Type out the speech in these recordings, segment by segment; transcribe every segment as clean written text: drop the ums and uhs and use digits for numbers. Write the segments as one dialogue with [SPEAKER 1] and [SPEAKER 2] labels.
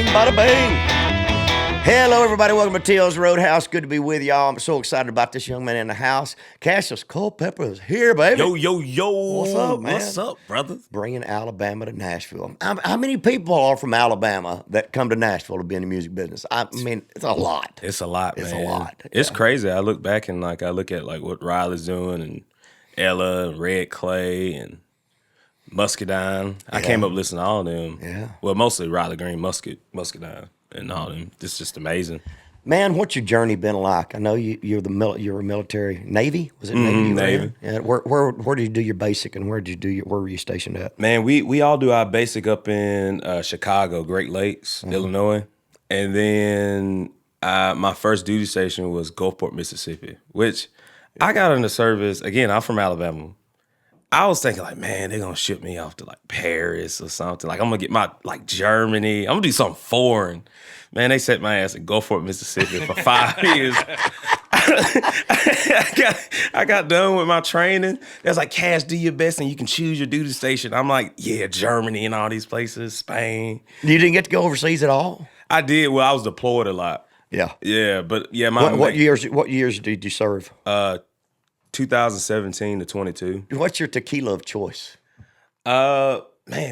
[SPEAKER 1] bang, bada bang. Hello, everybody. Welcome to Till's Roadhouse. Good to be with y'all. I'm so excited about this young man in the house. Kashus Culpepper is here, baby.
[SPEAKER 2] Yo.
[SPEAKER 1] What's up, man?
[SPEAKER 2] What's up, brother?
[SPEAKER 1] Bringing Alabama to Nashville. How many people are from Alabama that come to Nashville to be in the music business? I mean, it's a lot.
[SPEAKER 2] It's a lot, man.
[SPEAKER 1] It's a lot.
[SPEAKER 2] It's crazy. I look back and I look at what Riley's doing and Ella and Red Clay and Muscadine. I came up listening to all of them.
[SPEAKER 1] Yeah.
[SPEAKER 2] Well, mostly Riley Green, Muscadine, and all of them. It's just amazing.
[SPEAKER 1] Man, what's your journey been like? I know you're a military Navy. Was it Navy?
[SPEAKER 2] Navy.
[SPEAKER 1] Yeah. Where did you do your basic, and where were you stationed at?
[SPEAKER 2] Man, we all do our basic up in Chicago, Great Lakes, Illinois, and then my first duty station was Gulfport, Mississippi, which I got in the service. Again, I'm from Alabama. I was thinking man, they're gonna ship me off to Paris or something. I'm gonna get my Germany. I'm gonna do something foreign. Man, they set my ass in Gulfport, Mississippi for 5 years. I got done with my training. They was like, Cash, do your best and you can choose your duty station. I'm like, yeah, Germany and all these places, Spain.
[SPEAKER 1] You didn't get to go overseas at all?
[SPEAKER 2] I did. Well, I was deployed a lot.
[SPEAKER 1] Yeah.
[SPEAKER 2] Yeah, but yeah,
[SPEAKER 1] What years did you serve?
[SPEAKER 2] 2017 to 22.
[SPEAKER 1] What's your tequila of choice?
[SPEAKER 2] Man,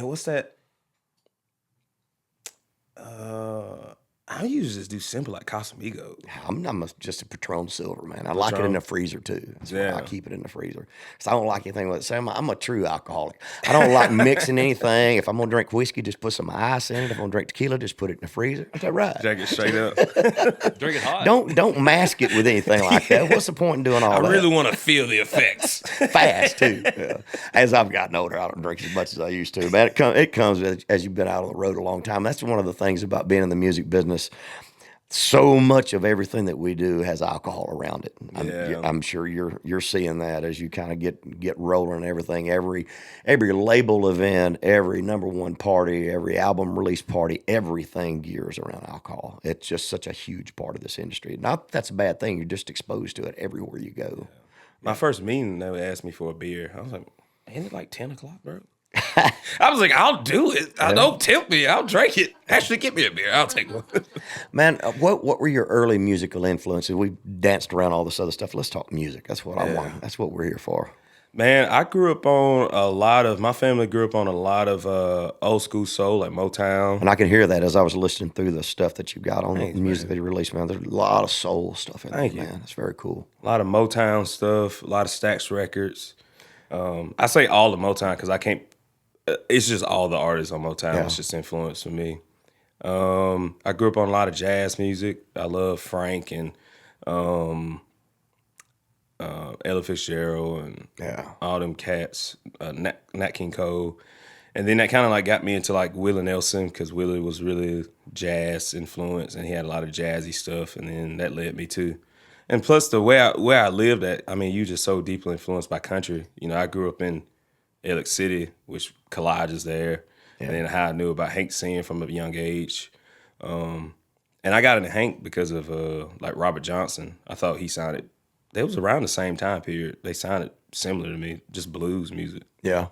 [SPEAKER 2] what's that? I usually just do simple like Casamigos.
[SPEAKER 1] I'm just a Patron Silver, man. I like it in the freezer, too. That's why I keep it in the freezer. Because I don't like anything with it. So I'm a true alcoholic. I don't like mixing anything. If I'm going to drink whiskey, just put some ice in it. If I'm going to drink tequila, just put it in the freezer. Is that right?
[SPEAKER 2] Drink it straight up.
[SPEAKER 3] Drink it hot.
[SPEAKER 1] Don't mask it with anything like that. What's the point in doing all that?
[SPEAKER 2] I really want to feel the effects.
[SPEAKER 1] Fast, too. Yeah. As I've gotten older, I don't drink as much as I used to. Man, it comes as you've been out on the road a long time. That's one of the things about being in the music business. So much of everything that we do has alcohol around it. I'm sure you're seeing that as you kind of get rolling and everything. Every label event, every number one party, every album release party, everything gears around alcohol. It's just such a huge part of this industry. Not that that's a bad thing. You're just exposed to it everywhere you go.
[SPEAKER 2] My first meeting, they would ask me for a beer. I was like, ain't it 10 o'clock, bro? I was like, I'll do it. Don't tempt me. I'll drink it. Actually, get me a beer. I'll take one.
[SPEAKER 1] Man, what were your early musical influences? We danced around all this other stuff. Let's talk music. That's what I want. That's what we're here for.
[SPEAKER 2] Man, I grew up on my family grew up on a lot of old school soul, like Motown.
[SPEAKER 1] And I can hear that as I was listening through the stuff that you got on the music
[SPEAKER 2] man.
[SPEAKER 1] that you released, man. There's a lot of soul stuff in there,
[SPEAKER 2] Thank you.
[SPEAKER 1] man. It's very cool.
[SPEAKER 2] A lot of Motown stuff, a lot of Stax records. I say all of Motown because I can't. It's just all the artists on Motown.
[SPEAKER 1] Yeah.
[SPEAKER 2] It's just influence for me. I grew up on a lot of jazz music. I love Frank and Ella Fitzgerald and all them cats, Nat King Cole. And then that kind of got me into Willie Nelson because Willie was really jazz influenced and he had a lot of jazzy stuff. And then that led me to. And plus the where I lived at, I mean, you just so deeply influenced by country. You know, I grew up in Ellick City, which Collage is there. And then how I knew about Hank singing from a young age. And I got into Hank because of Robert Johnson. I thought he sounded, they was around the same time period. They sounded similar to me, just blues music.
[SPEAKER 1] Yeah.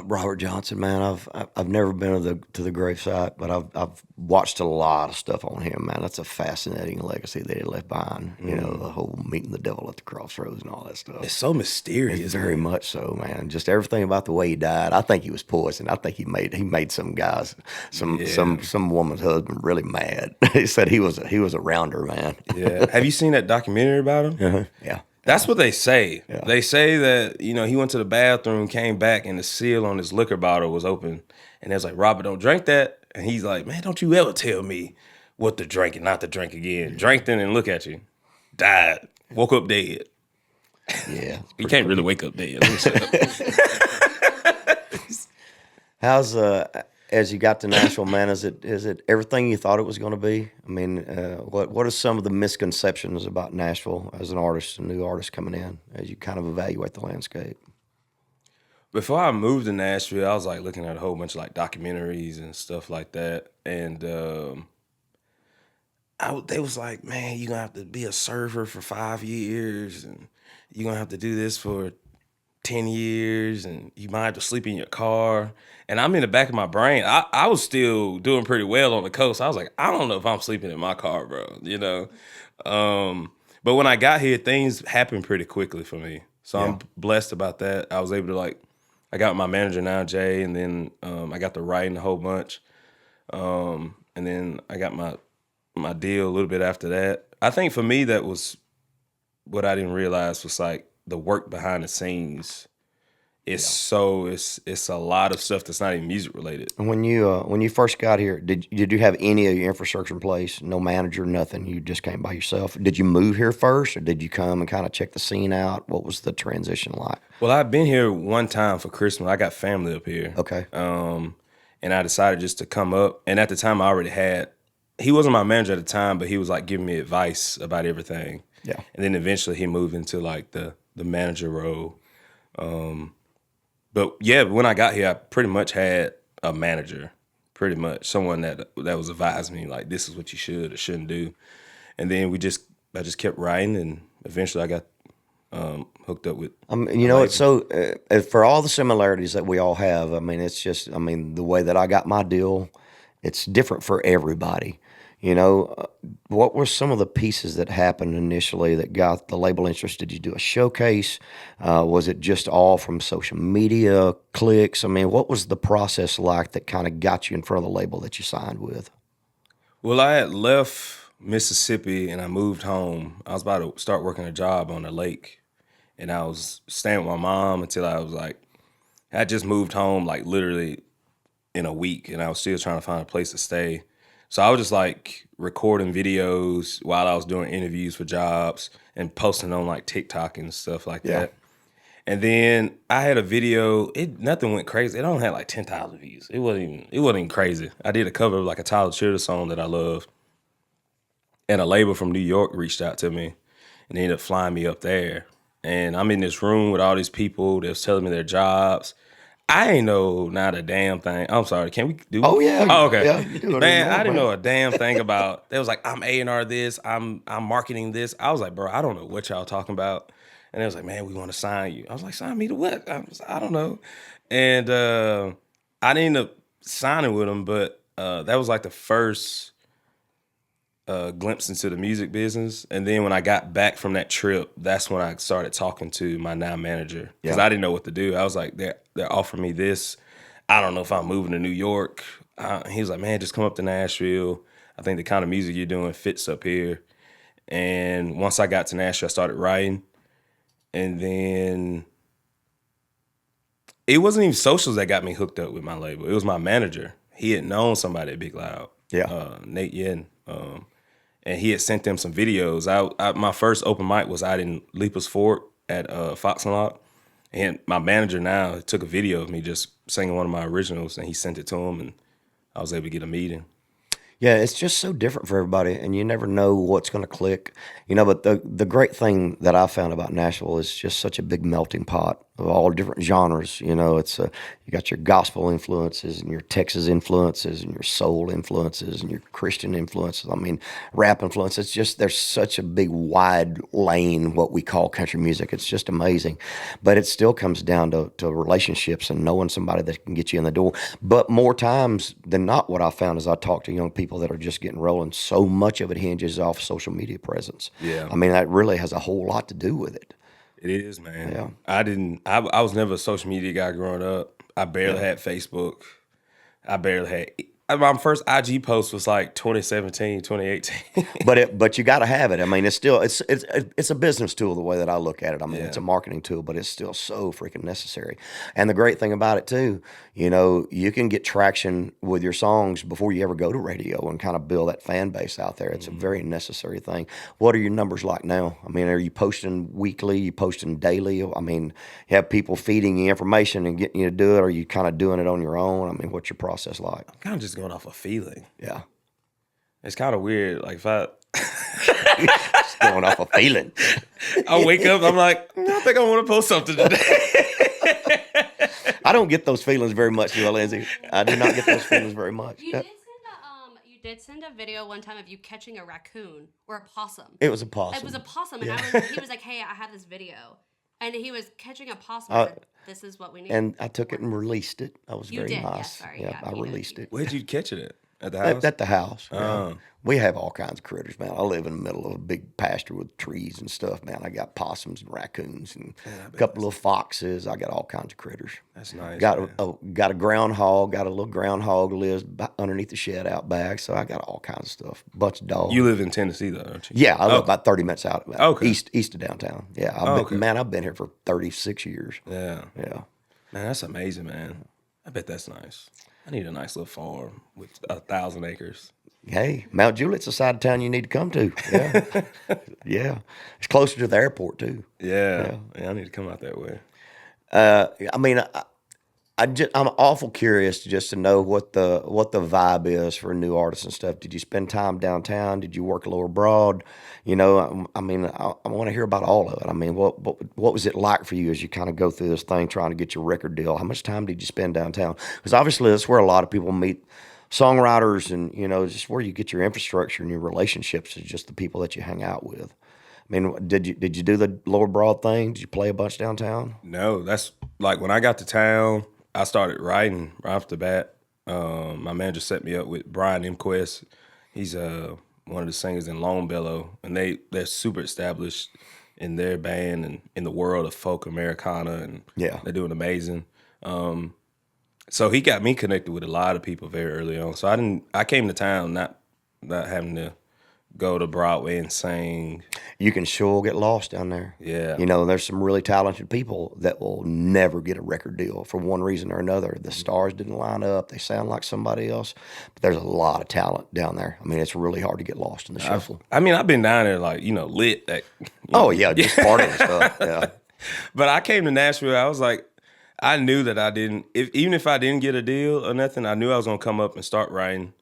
[SPEAKER 1] Robert Johnson, man, I've never been to the gravesite, but I've watched a lot of stuff on him, man. That's a fascinating legacy that he left behind. You know, the whole meeting the devil at the crossroads and all that stuff.
[SPEAKER 2] It's so mysterious.
[SPEAKER 1] It's very much so, man. Just everything about the way he died. I think he was poisoned. I think he made some guys, some woman's husband really mad. He said he was a rounder, man.
[SPEAKER 2] Yeah. Have you seen that documentary about him?
[SPEAKER 1] Uh-huh. Yeah.
[SPEAKER 2] That's what they say.
[SPEAKER 1] Yeah.
[SPEAKER 2] They say that, he went to the bathroom, came back, and the seal on his liquor bottle was open. And they was like, Robert, don't drink that. And he's like, man, don't you ever tell me what to drink and not to drink again. Drank then and look at you. Died. Woke up dead.
[SPEAKER 1] Yeah.
[SPEAKER 2] You can't really wake up dead. Let me shut up.
[SPEAKER 1] How's as you got to Nashville, man? Is it everything you thought it was going to be? I mean, what are some of the misconceptions about Nashville as an artist, a new artist coming in, as you kind of evaluate the landscape?
[SPEAKER 2] Before I moved to Nashville, I was looking at a whole bunch of documentaries and stuff like that, and they was like, man, you're gonna have to be a server for 5 years, and you're gonna have to do this for 10 years and you might have to sleep in your car. And I'm in the back of my brain. I was still doing pretty well on the coast. I was like, I don't know if I'm sleeping in my car, bro, you know? But when I got here, things happened pretty quickly for me. So I'm blessed about that. I was able to like, I got my manager now, Jay, and then I got to writing a whole bunch. And then I got my deal a little bit after that. I think for me, that was what I didn't realize was like the work behind the scenes. It's a lot of stuff that's not even music related.
[SPEAKER 1] And when you first got here, did you have any of your infrastructure in place? No manager, nothing. You just came by yourself. Did you move here first, or did you come and kind of check the scene out? What was the transition like?
[SPEAKER 2] Well, I've been here one time for Christmas. I got family up here.
[SPEAKER 1] Okay.
[SPEAKER 2] And I decided just to come up. And at the time, I already had. He wasn't my manager at the time, but he was like giving me advice about everything.
[SPEAKER 1] Yeah.
[SPEAKER 2] And then eventually he moved into like the manager role. But yeah, when I got here, I pretty much had a manager, pretty much someone that was advising me like, this is what you should or shouldn't do. And then I just kept writing, and eventually I got hooked up with.
[SPEAKER 1] You know, it's so for all the similarities that we all have. I mean, it's just, the way that I got my deal, it's different for everybody. You know, what were some of the pieces that happened initially that got the label interested? Did you do a showcase? Was it just all from social media clicks? I mean, what was the process like that kind of got you in front of the label that you signed with?
[SPEAKER 2] Well, I had left Mississippi and I moved home. I was about to start working a job on the lake, and I was staying with my mom until I just moved home like literally in a week, and I was still trying to find a place to stay. So I was just like recording videos while I was doing interviews for jobs and posting on like TikTok and stuff like that. And then I had a video. Nothing went crazy. It only had like 10,000 views. It wasn't even crazy. I did a cover of like a Tyler Childers song that I love, and a label from New York reached out to me, and they ended up flying me up there. And I'm in this room with all these people. They was telling me their jobs. I ain't know not a damn thing. I'm sorry. Can we do?
[SPEAKER 1] Oh yeah.
[SPEAKER 2] Oh, okay.
[SPEAKER 1] Yeah, you do it.
[SPEAKER 2] Man, I didn't know a damn thing about. They was like, I'm A&R this. I'm marketing this. I was like, bro, I don't know what y'all talking about. And they was like, man, we want to sign you. I was like, sign me to what? I don't know. And I didn't end up signing with them, but that was like the first glimpse into the music business. And then when I got back from that trip, that's when I started talking to my now manager, because I didn't know what to do. I was like, they're offering me this. I don't know if I'm moving to New York. He was like, man, just come up to Nashville. I think the kind of music you're doing fits up here. And once I got to Nashville, I started writing. And then it wasn't even socials that got me hooked up with my label. It was my manager. He had known somebody at Big Loud, Nate Yen. And he had sent them some videos. My first open mic was out in Leapers Fort at Fox and Lock. And my manager now took a video of me just singing one of my originals, and he sent it to him, and I was able to get a meeting.
[SPEAKER 1] Yeah, it's just so different for everybody, and you never know what's going to click. You know, but the great thing that I found about Nashville is just such a big melting pot of all different genres. You know, it's you got your gospel influences and your Texas influences and your soul influences and your Christian influences. I mean, rap influences. It's just there's such a big wide lane, what we call country music. It's just amazing, but it still comes down to relationships and knowing somebody that can get you in the door. But more times than not, what I found is I talk to young people that are just getting rolling. So much of it hinges off social media presence.
[SPEAKER 2] Yeah,
[SPEAKER 1] I mean, that really has a whole lot to do with it.
[SPEAKER 2] It is, man.
[SPEAKER 1] Yeah.
[SPEAKER 2] I was never a social media guy growing up. I barely had Facebook. I barely had. My first IG post was like 2017, 2018.
[SPEAKER 1] But you got to have it. I mean, it's still it's a business tool the way that I look at it. I mean, it's a marketing tool, but it's still so freaking necessary. And the great thing about it too, you know, you can get traction with your songs before you ever go to radio and kind of build that fan base out there. It's a very necessary thing. What are your numbers like now? I mean, are you posting weekly? You posting daily? I mean, you have people feeding you information and getting you to do it, or are you kind of doing it on your own? I mean, what's your process like?
[SPEAKER 2] I'm kind of just going off a feeling.
[SPEAKER 1] Yeah.
[SPEAKER 2] It's kind of weird. Like if I
[SPEAKER 1] just going off a feeling.
[SPEAKER 2] I wake up, I'm like, I think I want to post something today.
[SPEAKER 1] I don't get those feelings very much, do I, Lindsay? I do not get those feelings very much.
[SPEAKER 3] You did send a video one time of you catching a raccoon or a possum.
[SPEAKER 1] It was a possum.
[SPEAKER 3] It was a possum, and he was like, "Hey, I have this video," And he was catching a possum. And said, this is what we need.
[SPEAKER 1] And I took it and released it. I was very
[SPEAKER 3] did,
[SPEAKER 1] nice.
[SPEAKER 3] yes, sorry.
[SPEAKER 1] Yeah, I released it.
[SPEAKER 2] Where'd you catch it at the house?
[SPEAKER 1] At the house. Yeah.
[SPEAKER 2] Oh.
[SPEAKER 1] We have all kinds of critters, man. I live in the middle of a big pasture with trees and stuff, man. I got possums and raccoons and a couple of foxes. I got all kinds of critters.
[SPEAKER 2] That's nice.
[SPEAKER 1] Got a groundhog. Got a little groundhog lives underneath the shed out back. So I got all kinds of stuff. Bunch of dogs.
[SPEAKER 2] You live in Tennessee, though, don't you?
[SPEAKER 1] Yeah, I live about 30 minutes out east of downtown. Yeah, I've been here for 36 years.
[SPEAKER 2] Yeah.
[SPEAKER 1] Yeah.
[SPEAKER 2] Man, that's amazing, man. I bet that's nice. I need a nice little farm with 1,000 acres.
[SPEAKER 1] Hey, Mount Juliet's a side of town you need to come to. Yeah. Yeah. It's closer to the airport, too.
[SPEAKER 2] Yeah, I need to come out that way.
[SPEAKER 1] I mean, I'm awful curious just to know what the vibe is for new artists and stuff. Did you spend time downtown? Did you work a little abroad? You know, I mean, I want to hear about all of it. I mean, what was it like for you as you kind of go through this thing trying to get your record deal? How much time did you spend downtown? Because obviously that's where a lot of people meet songwriters, and you know, just where you get your infrastructure and your relationships is just the people that you hang out with. I mean, did you do the Lower Broad thing? Did you play a bunch downtown?
[SPEAKER 2] No, that's like when I got to town, I started writing right off the bat. My manager set me up with Brian Imquest. He's one of the singers in Long Bellow, and they're super established in their band and in the world of folk Americana, and they're doing amazing. So he got me connected with a lot of people very early on. So I came to town not having to go to Broadway and sing.
[SPEAKER 1] You can sure get lost down there.
[SPEAKER 2] Yeah.
[SPEAKER 1] You know, there's some really talented people that will never get a record deal for one reason or another. The stars didn't line up. They sound like somebody else. But there's a lot of talent down there. I mean, it's really hard to get lost in the shuffle.
[SPEAKER 2] I've been down there like, lit. Just
[SPEAKER 1] partying and stuff. Yeah.
[SPEAKER 2] But I came to Nashville, I was like, I knew that even if I didn't get a deal or nothing, I knew I was gonna come up and start writing,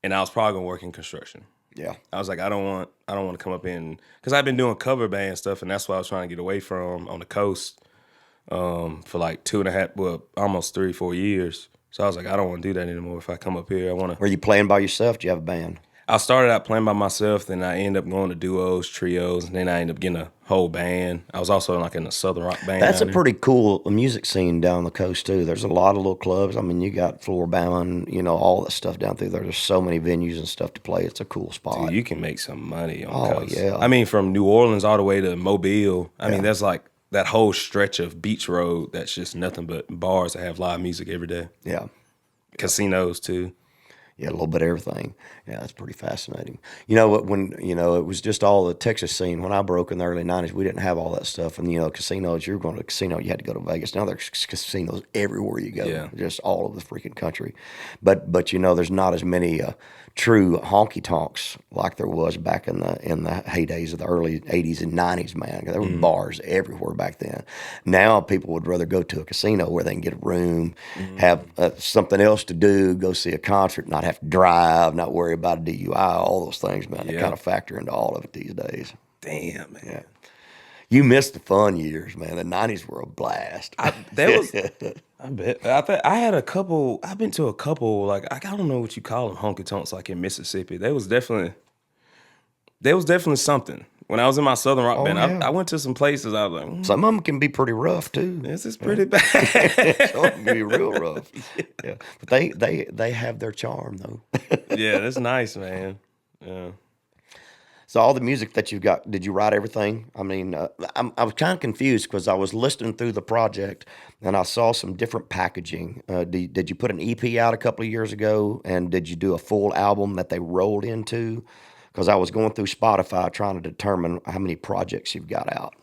[SPEAKER 2] and I was probably gonna work in construction.
[SPEAKER 1] Yeah,
[SPEAKER 2] I was like, I don't want to come up in, because I've been doing cover band stuff, and that's what I was trying to get away from on the coast for like 2.5, almost 3-4 years. So I was like, I don't want to do that anymore. If I come up here, I want to.
[SPEAKER 1] Were you playing by yourself? Do you have a band?
[SPEAKER 2] I started out playing by myself, then I ended up going to duos, trios, and then I ended up getting a whole band. I was also like in a Southern rock band.
[SPEAKER 1] That's a pretty cool music scene down the coast too. There's a lot of little clubs. I mean, you got Floribama and, you know, all that stuff down through there. There's so many venues and stuff to play. It's a cool spot.
[SPEAKER 2] Dude, you can make some money on the coast.
[SPEAKER 1] Yeah.
[SPEAKER 2] I mean, from New Orleans all the way to Mobile. I mean, there's like that whole stretch of beach road that's just nothing but bars that have live music every day.
[SPEAKER 1] Yeah.
[SPEAKER 2] Casinos too.
[SPEAKER 1] Yeah, a little bit of everything. Yeah, that's pretty fascinating. You know, when, you know, it was just all the Texas scene. When I broke in the early 90s, we didn't have all that stuff. And, you know, casinos, you were going to a casino, you had to go to Vegas. Now there's casinos everywhere you go, just all over the freaking country. But you know, there's not as many true honky-tonks like there was back in the heydays of the early 80s and 90s, man. There were bars everywhere back then. Now people would rather go to a casino where they can get a room, have something else to do, go see a concert, not have to drive, not worry about a DUI, all those things, man. They kind of factor into all of it these days.
[SPEAKER 2] Damn, man. Yeah.
[SPEAKER 1] You missed the fun years, man. The 90s were a blast.
[SPEAKER 2] I bet. I had a couple. I've been to a couple. Like, I don't know what you call them, honky tonks, like in Mississippi. There was definitely something. When I was in my Southern rock band, I went to some places. I was like,
[SPEAKER 1] some of them can be pretty rough too.
[SPEAKER 2] This is pretty bad.
[SPEAKER 1] Some of them can be real rough. Yeah, but they have their charm though.
[SPEAKER 2] Yeah, that's nice, man. Yeah.
[SPEAKER 1] So all the music that you've got, did you write everything? I mean, I was kind of confused because I was listening through the project and I saw some different packaging. Did you put an EP out a couple of years ago, and did you do a full album that they rolled into? Because I was going through Spotify trying to determine how many projects you've got out.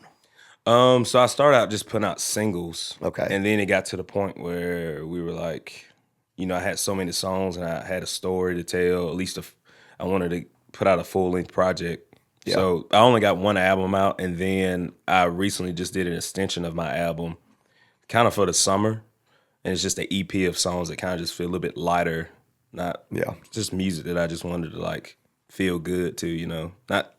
[SPEAKER 2] So I started out just putting out singles.
[SPEAKER 1] Okay.
[SPEAKER 2] And then it got to the point where we were like, you know, I had so many songs and I had a story to tell. At least I wanted to put out a full-length project. Yeah. So I only got one album out, and then I recently just did an extension of my album kind of for the summer. And it's just an EP of songs that kind of just feel a little bit lighter. Not just music that I just wanted to like feel good to, you know. Not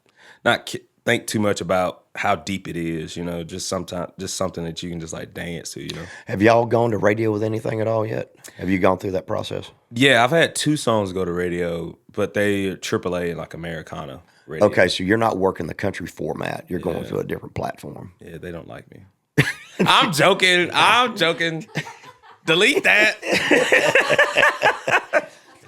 [SPEAKER 2] think too much about how deep it is, you know, just something that you can just like dance to, you know.
[SPEAKER 1] Have y'all gone to radio with anything at all yet? Have you gone through that process?
[SPEAKER 2] Yeah, I've had 2 songs go to radio, but they are AAA, like Americana radio.
[SPEAKER 1] Okay, so you're not working the country format. You're going to a different platform.
[SPEAKER 2] Yeah, they don't like me. I'm joking. Delete that.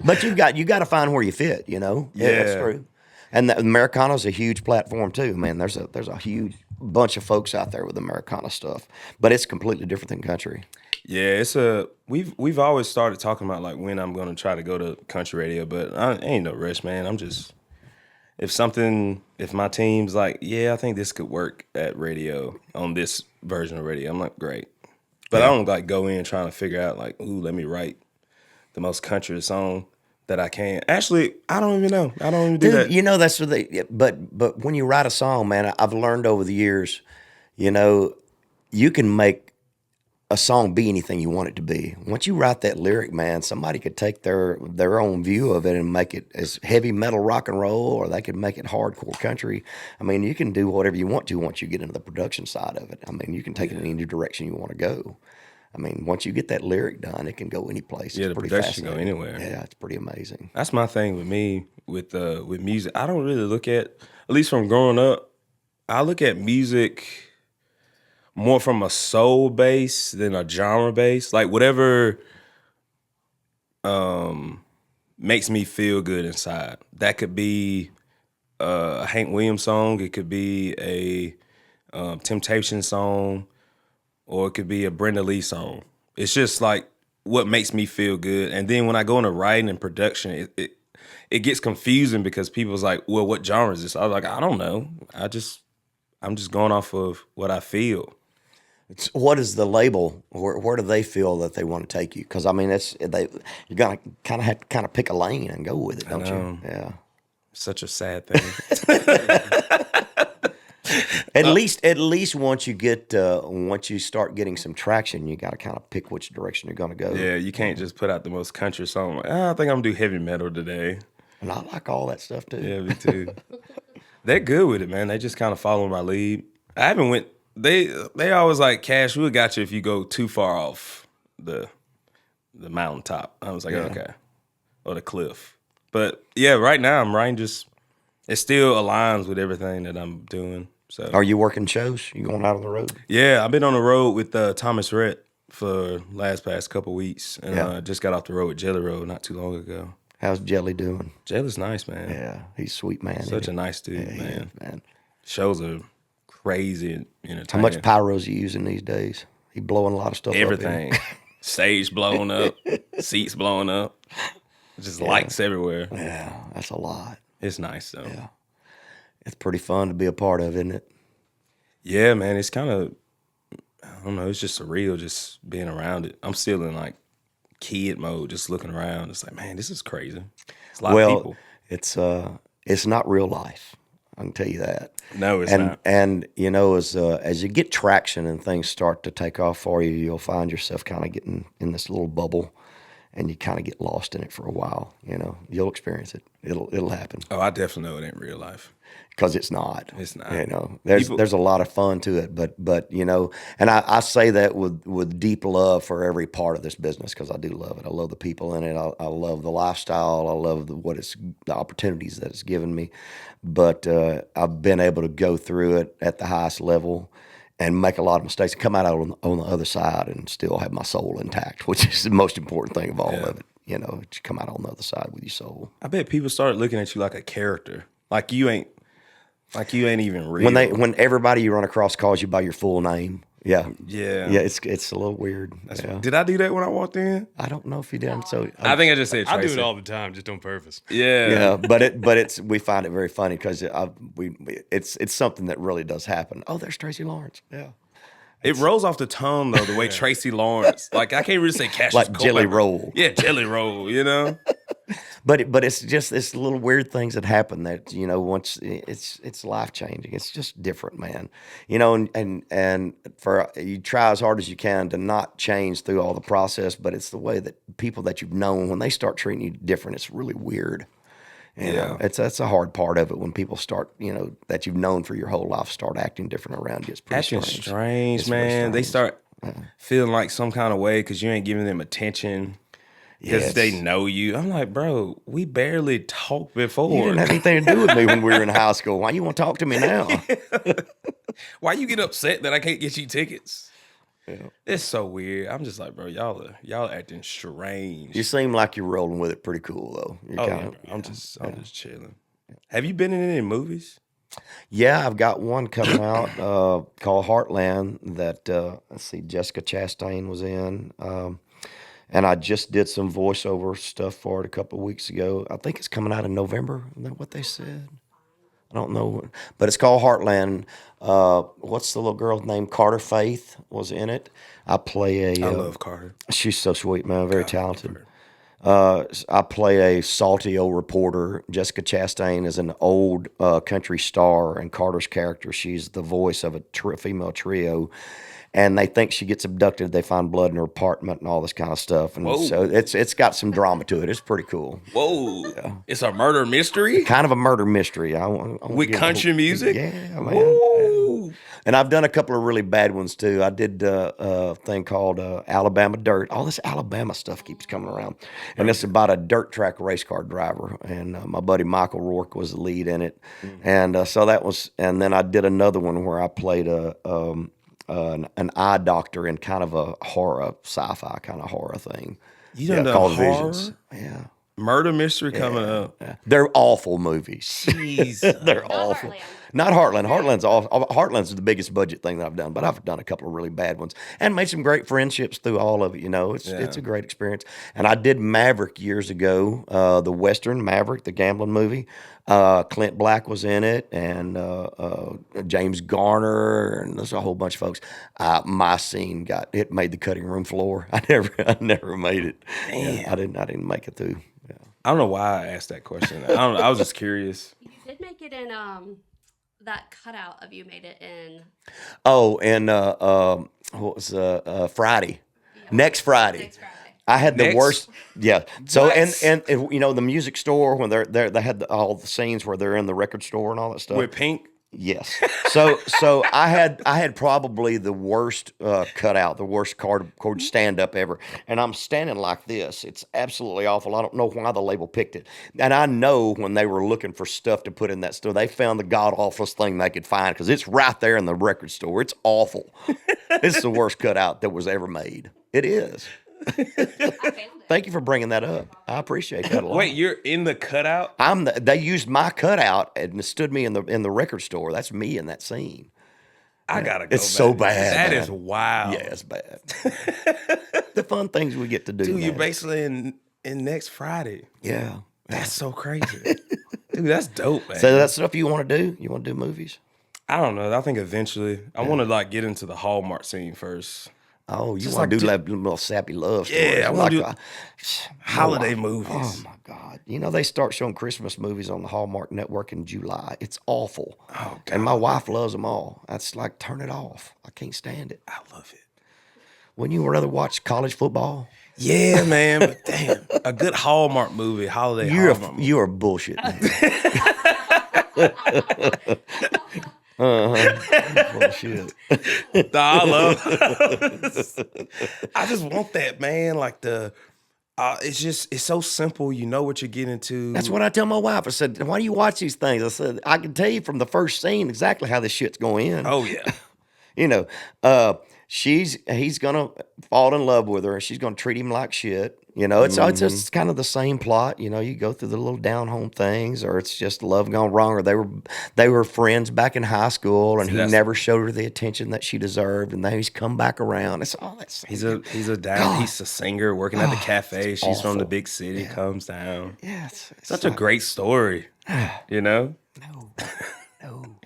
[SPEAKER 1] But you got to find where you fit, you know?
[SPEAKER 2] Yeah.
[SPEAKER 1] That's true. And the Americana's a huge platform too, man. There's a huge bunch of folks out there with Americana stuff, but it's completely different than country.
[SPEAKER 2] Yeah, we've always started talking about like when I'm gonna try to go to country radio, but I ain't no rush, man. I'm just if my team's like, yeah, I think this could work at radio on this version of radio, I'm like, great. But I don't like go in trying to figure out like, ooh, let me write the most country song that I can. Actually, I don't even know. I don't even do that.
[SPEAKER 1] You know, that's what but when you write a song, man, I've learned over the years, you know, you can make a song be anything you want it to be. Once you write that lyric, man, somebody could take their own view of it and make it as heavy metal rock and roll, or they could make it hardcore country. I mean, you can do whatever you want to once you get into the production side of it. I mean, you can take it in any direction you want to go. I mean, once you get that lyric done, it can go any place.
[SPEAKER 2] Yeah,
[SPEAKER 1] it's
[SPEAKER 2] the
[SPEAKER 1] pretty
[SPEAKER 2] production can go
[SPEAKER 1] fascinating.
[SPEAKER 2] anywhere.
[SPEAKER 1] Yeah, it's pretty amazing.
[SPEAKER 2] That's my thing with me with music. I don't really look at least from growing up, I look at music more from a soul base than a genre base. Like whatever makes me feel good inside. That could be a Hank Williams song. It could be a Temptation song, or it could be a Brenda Lee song. It's just like what makes me feel good. And then when I go into writing and production, it gets confusing because people's like, well, what genre is this? I was like, I don't know. I'm just going off of what I feel.
[SPEAKER 1] What is the label? Where do they feel that they want to take you? Because I mean, you're gonna kind of have to pick a lane and go with it, don't you? Yeah.
[SPEAKER 2] Such a sad thing.
[SPEAKER 1] At least once you start getting some traction, you got to kind of pick which direction you're going to go.
[SPEAKER 2] Yeah, you can't just put out the most country song. Like, I think I'm gonna do heavy metal today.
[SPEAKER 1] And I like all that stuff too.
[SPEAKER 2] Yeah, me too. They're good with it, man. They just kind of follow my lead. I haven't went. They always like, Cash, we'll got you if you go too far off the mountaintop. I was like, okay, or the cliff. But yeah, right now I'm writing it still aligns with everything that I'm doing. So,
[SPEAKER 1] are you working shows? You going out on the road?
[SPEAKER 2] Yeah, I've been on the road with Thomas Rhett for past couple weeks, and just got off the road with Jelly Roll not too long ago.
[SPEAKER 1] How's Jelly doing?
[SPEAKER 2] Jelly's nice, man.
[SPEAKER 1] Yeah, he's a sweet man.
[SPEAKER 2] Such a nice dude,
[SPEAKER 1] yeah,
[SPEAKER 2] man.
[SPEAKER 1] Is, man.
[SPEAKER 2] Shows are crazy and entertaining.
[SPEAKER 1] How much pyro's he using these days? He blowing a lot of stuff
[SPEAKER 2] Everything.
[SPEAKER 1] up.
[SPEAKER 2] Stage blowing up, seats blowing up, just lights everywhere.
[SPEAKER 1] Yeah, that's a lot.
[SPEAKER 2] It's nice, though.
[SPEAKER 1] Yeah. It's pretty fun to be a part of, isn't it?
[SPEAKER 2] Yeah, man. It's kind of, I don't know, it's just surreal just being around it. I'm still in like kid mode, just looking around. It's like, man, this is crazy. It's a lot of people.
[SPEAKER 1] It's not real life. I can tell you that.
[SPEAKER 2] No, it's not.
[SPEAKER 1] And you know, as you get traction and things start to take off for you, you'll find yourself kind of getting in this little bubble, and you kind of get lost in it for a while. You know, you'll experience it. It'll happen.
[SPEAKER 2] Oh, I definitely know it ain't real life.
[SPEAKER 1] Because it's not.
[SPEAKER 2] It's not.
[SPEAKER 1] You know, there's a lot of fun to it, but you know, and I say that with deep love for every part of this business, because I do love it. I love the people in it. I love the lifestyle. I love the opportunities that it's given me. But I've been able to go through it at the highest level and make a lot of mistakes, and come out on the other side and still have my soul intact, which is the most important thing of all of it. You know, to come out on the other side with your soul.
[SPEAKER 2] I bet people started looking at you like a character, like you ain't even real.
[SPEAKER 1] When everybody you run across calls you by your full name. Yeah. It's a little weird.
[SPEAKER 2] Did I do that when I walked in?
[SPEAKER 1] I don't know if you did. So
[SPEAKER 2] I think I just said Tracy.
[SPEAKER 4] I do it all the time, just on purpose.
[SPEAKER 2] Yeah.
[SPEAKER 1] but we find it very funny because it's something that really does happen. Oh, there's Tracy Lawrence. Yeah.
[SPEAKER 2] It rolls off the tongue though, the way Tracy Lawrence. Like I can't really say Kashus
[SPEAKER 1] like Jelly
[SPEAKER 2] Culpepper.
[SPEAKER 1] Roll.
[SPEAKER 2] Yeah, Jelly Roll. You know.
[SPEAKER 1] But it's just this little weird things that happen that, you know, once it's life changing. It's just different, man. You know, and for you try as hard as you can to not change through all the process, but it's the way that people that you've known, when they start treating you different, it's really weird. You know, that's a hard part of it when people start, you know, that you've known for your whole life start acting different around you. It's pretty
[SPEAKER 2] strange, man. They start feeling like some kind of way because you ain't giving them attention. Because they know you. I'm like, bro, we barely talked before.
[SPEAKER 1] You didn't have anything to do with me when we were in high school. Why you want to talk to me now?
[SPEAKER 2] Why you get upset that I can't get you tickets?
[SPEAKER 1] Yeah.
[SPEAKER 2] It's so weird. I'm just like, bro, y'all acting strange.
[SPEAKER 1] You seem like you're rolling with it pretty cool though. You're
[SPEAKER 2] Yeah, bro. I'm just chilling. Have you been in any movies?
[SPEAKER 1] Yeah, I've got one coming out called Heartland that let's see, Jessica Chastain was in. And I just did some voiceover stuff for it a couple of weeks ago. I think it's coming out in November. Isn't that what they said? I don't know, but it's called Heartland. What's the little girl's name? Carter Faith was in it. I play
[SPEAKER 2] I love Carter.
[SPEAKER 1] She's so sweet, man. Very talented.
[SPEAKER 2] Carter.
[SPEAKER 1] I play a salty old reporter. Jessica Chastain is an old country star, and Carter's character, she's the voice of a female trio. And they think she gets abducted. They find blood in her apartment and all this kind of stuff. And so it's got some drama to it. It's pretty cool.
[SPEAKER 2] Whoa. Yeah. It's a murder mystery?
[SPEAKER 1] Kind of a murder mystery.
[SPEAKER 2] With country music?
[SPEAKER 1] Yeah, man. Yeah. And I've done a couple of really bad ones too. I did a thing called Alabama Dirt. All this Alabama stuff keeps coming around. And it's about a dirt track race car driver. And my buddy Michael Rourke was the lead in it. And so that was, and then I did another one where I played an eye doctor in kind of a horror, sci-fi kind of horror thing.
[SPEAKER 2] You done
[SPEAKER 1] called
[SPEAKER 2] horror?
[SPEAKER 1] Visions. Yeah.
[SPEAKER 2] Murder mystery coming up.
[SPEAKER 1] Yeah. They're awful movies.
[SPEAKER 2] Jeez.
[SPEAKER 1] They're awful.
[SPEAKER 3] Heartland.
[SPEAKER 1] Not Heartland. Heartland's awful. Heartland's the biggest budget thing that I've done, but I've done a couple of really bad ones and made some great friendships through all of it. You know, it's a great experience. And I did Maverick years ago, the Western Maverick, the gambling movie. Clint Black was in it, and James Garner, and there's a whole bunch of folks. My scene made the cutting room floor. I never made it. Yeah, I didn't make it through. Yeah.
[SPEAKER 2] I don't know why I asked that question. I was just curious.
[SPEAKER 3] You did make it in that cutout of you made it in.
[SPEAKER 1] Oh, and what was Friday?
[SPEAKER 3] Yeah.
[SPEAKER 1] Next Friday.
[SPEAKER 3] Next Friday.
[SPEAKER 1] I had the
[SPEAKER 2] Next?
[SPEAKER 1] worst. Yeah. So
[SPEAKER 2] What?
[SPEAKER 1] and you know the music store when they had all the scenes where they're in the record store and all that stuff.
[SPEAKER 2] With Pink?
[SPEAKER 1] Yes. So I had probably the worst cutout, the worst cardboard stand up ever, and I'm standing like this. It's absolutely awful. I don't know why the label picked it, and I know when they were looking for stuff to put in that store, they found the god awfulest thing they could find because it's right there in the record store. It's awful. It's the worst cutout that was ever made. It is.
[SPEAKER 3] I found it.
[SPEAKER 1] Thank you for bringing that up. I appreciate that a lot.
[SPEAKER 2] Wait, you're in the cutout?
[SPEAKER 1] They used my cutout and stood me in the record store. That's me in that scene.
[SPEAKER 2] I gotta go.
[SPEAKER 1] It's so
[SPEAKER 2] back.
[SPEAKER 1] bad.
[SPEAKER 2] That
[SPEAKER 1] man.
[SPEAKER 2] is wild.
[SPEAKER 1] Yeah, it's bad. The fun things we get to do.
[SPEAKER 2] Dude, you're
[SPEAKER 1] man.
[SPEAKER 2] basically in next Friday.
[SPEAKER 1] Yeah.
[SPEAKER 2] That's so crazy. Dude, that's dope, man.
[SPEAKER 1] So that's stuff you want to do? You want to do movies?
[SPEAKER 2] I don't know. I think eventually I want to like get into the Hallmark scene first.
[SPEAKER 1] Oh, you
[SPEAKER 2] Just
[SPEAKER 1] want to
[SPEAKER 2] like
[SPEAKER 1] do like little sappy love stories?
[SPEAKER 2] Yeah, I want to do
[SPEAKER 1] like,
[SPEAKER 2] holiday movies.
[SPEAKER 1] Oh my God! You know they start showing Christmas movies on the Hallmark Network in July. It's awful.
[SPEAKER 2] Oh, God.
[SPEAKER 1] And my wife loves them all. That's like turn it off. I can't stand it.
[SPEAKER 2] I love it.
[SPEAKER 1] Wouldn't you rather watch college football?
[SPEAKER 2] Yeah, man. But damn, a good Hallmark movie, holiday Hallmark movie.
[SPEAKER 1] You are bullshit. Bullshit.
[SPEAKER 2] I love. I just want that, man. Like it's so simple. You know what you're getting into.
[SPEAKER 1] That's what I tell my wife. I said, "Why do you watch these things?" I said, "I can tell you from the first scene exactly how this shit's going in."
[SPEAKER 2] Oh yeah.
[SPEAKER 1] You know, he's gonna fall in love with her, and she's gonna treat him like shit. You know, it's just kind of the same plot. You know, you go through the little down home things, or it's just love gone wrong, or they were friends back in high school, and he never showed her the attention that she deserved, and now he's come back around. It's all that.
[SPEAKER 2] He's a singer working at the cafe. She's from the big city, comes down.
[SPEAKER 1] Yeah, it's
[SPEAKER 2] Such a great story. You know?
[SPEAKER 1] No.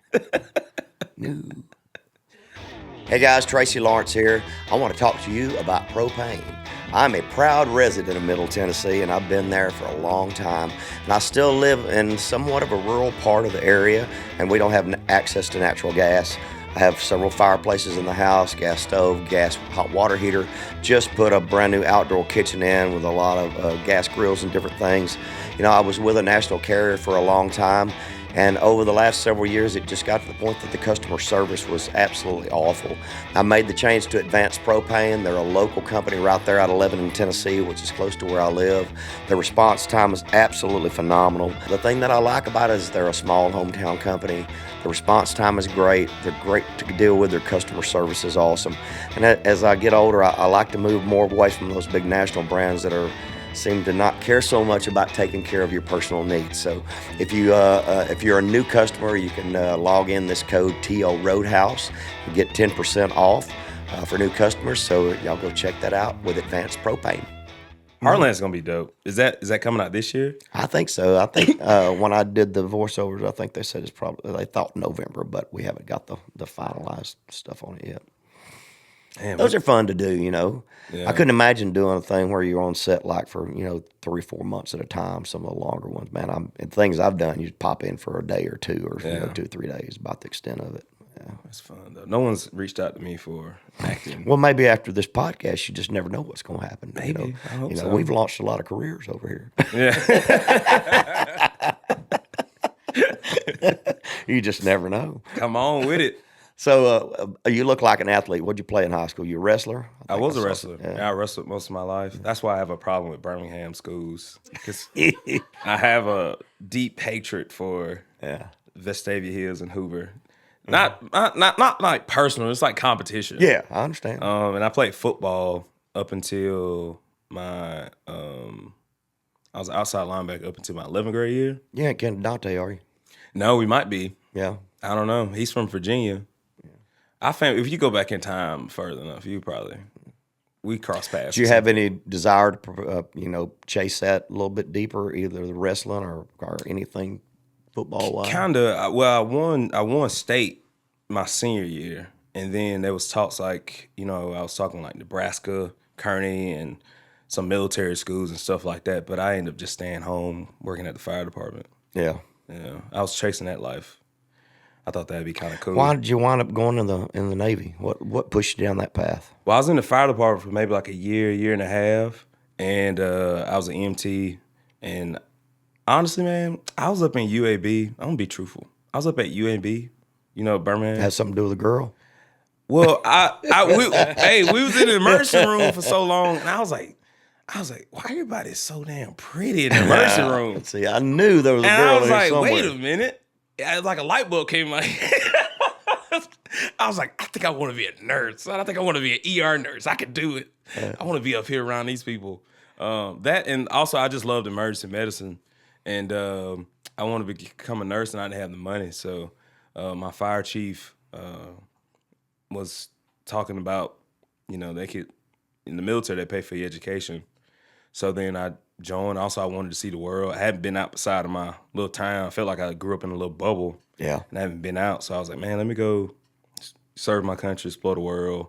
[SPEAKER 1] Hey guys, Tracy Lawrence here. I want to talk to you about propane. I'm a proud resident of Middle Tennessee, and I've been there for a long time. And I still live in somewhat of a rural part of the area, and we don't have access to natural gas. I have several fireplaces in the house, gas stove, gas hot water heater. Just put a brand new outdoor kitchen in with a lot of gas grills and different things. You know, I was with a national carrier for a long time, And over the last several years, it just got to the point that the customer service was absolutely awful. I made the change to Advanced Propane. They're a local company right there out of Lebanon, Tennessee, which is close to where I live. The response time is absolutely phenomenal. The thing that I like about it is they're a small hometown company. The response time is great. They're great to deal with. Their customer service is awesome. And as I get older, I like to move more away from those big national brands that seem to not care so much about taking care of your personal needs. So if you're a new customer, you can log in this code TO Roadhouse and get 10% off for new customers. So y'all go check that out with Advanced Propane.
[SPEAKER 2] Heartland's gonna be dope. Is that coming out this year?
[SPEAKER 1] I think so. I think when I did the voiceovers, I think they said they thought November, but we haven't got the finalized stuff on it yet.
[SPEAKER 2] Damn,
[SPEAKER 1] Those are fun to do, you know.
[SPEAKER 2] Yeah.
[SPEAKER 1] I couldn't imagine doing a thing where you're on set like for 3-4 months at a time. Some of the longer ones, man. And things I've done, you pop in for a day or two, or 2-3 days. About the extent of it. Yeah.
[SPEAKER 2] That's fun though. No one's reached out to me for acting.
[SPEAKER 1] Well, maybe after this podcast, you just never know what's going to happen.
[SPEAKER 2] Maybe. I hope so.
[SPEAKER 1] We've launched a lot of careers over here.
[SPEAKER 2] Yeah.
[SPEAKER 1] You just never know.
[SPEAKER 2] Come on with it.
[SPEAKER 1] So you look like an athlete. What'd you play in high school? You a wrestler?
[SPEAKER 2] I was a wrestler.
[SPEAKER 1] Yeah.
[SPEAKER 2] I wrestled most of my life. That's why I have a problem with Birmingham schools. Because I have a deep hatred for Vestavia Hills and Hoover. Not like personal. It's like competition.
[SPEAKER 1] Yeah, I understand.
[SPEAKER 2] And I played football up until I was outside linebacker up until my 11th grade year.
[SPEAKER 1] Yeah, Ken Dante, are you?
[SPEAKER 2] No, we might be.
[SPEAKER 1] Yeah.
[SPEAKER 2] I don't know. He's from Virginia. I found if you go back in time further enough, we cross paths.
[SPEAKER 1] Do you have any desire to, chase that a little bit deeper, either the wrestling or anything football-wise?
[SPEAKER 2] Kinda. Well, I won state my senior year, and then there was talks like, I was talking like Nebraska, Kearney, and some military schools and stuff like that. But I ended up just staying home, working at the fire department.
[SPEAKER 1] Yeah.
[SPEAKER 2] Yeah, I was chasing that life. I thought that'd be kind of cool.
[SPEAKER 1] Why did you wind up going in the Navy? What pushed you down that path?
[SPEAKER 2] Well, I was in the fire department for maybe like a year and a half, and I was an EMT. And honestly, man, I was up in UAB. I'm gonna be truthful. I was up at UAB, Birmingham.
[SPEAKER 1] Has something to do with a girl?
[SPEAKER 2] Well, we was in the immersion room for so long, and I was like, why everybody so damn pretty in the immersion room?
[SPEAKER 1] See, I knew there was a girl
[SPEAKER 2] I was
[SPEAKER 1] there
[SPEAKER 2] like,
[SPEAKER 1] somewhere.
[SPEAKER 2] wait a minute. Like a light bulb came in my head. I was like, I think I want to be a nurse. I think I want to be an ER nurse. I could do it. I want to be up here around these people. That, and also I just loved emergency medicine. And I wanted to become a nurse, and I didn't have the money. So my fire chief was talking about, they could, in the military, they pay for your education. So then I joined. Also, I wanted to see the world. I hadn't been outside of my little town. I felt like I grew up in a little bubble.
[SPEAKER 1] Yeah.
[SPEAKER 2] And I haven't been out. So I was like, man, let me go serve my country, explore the world,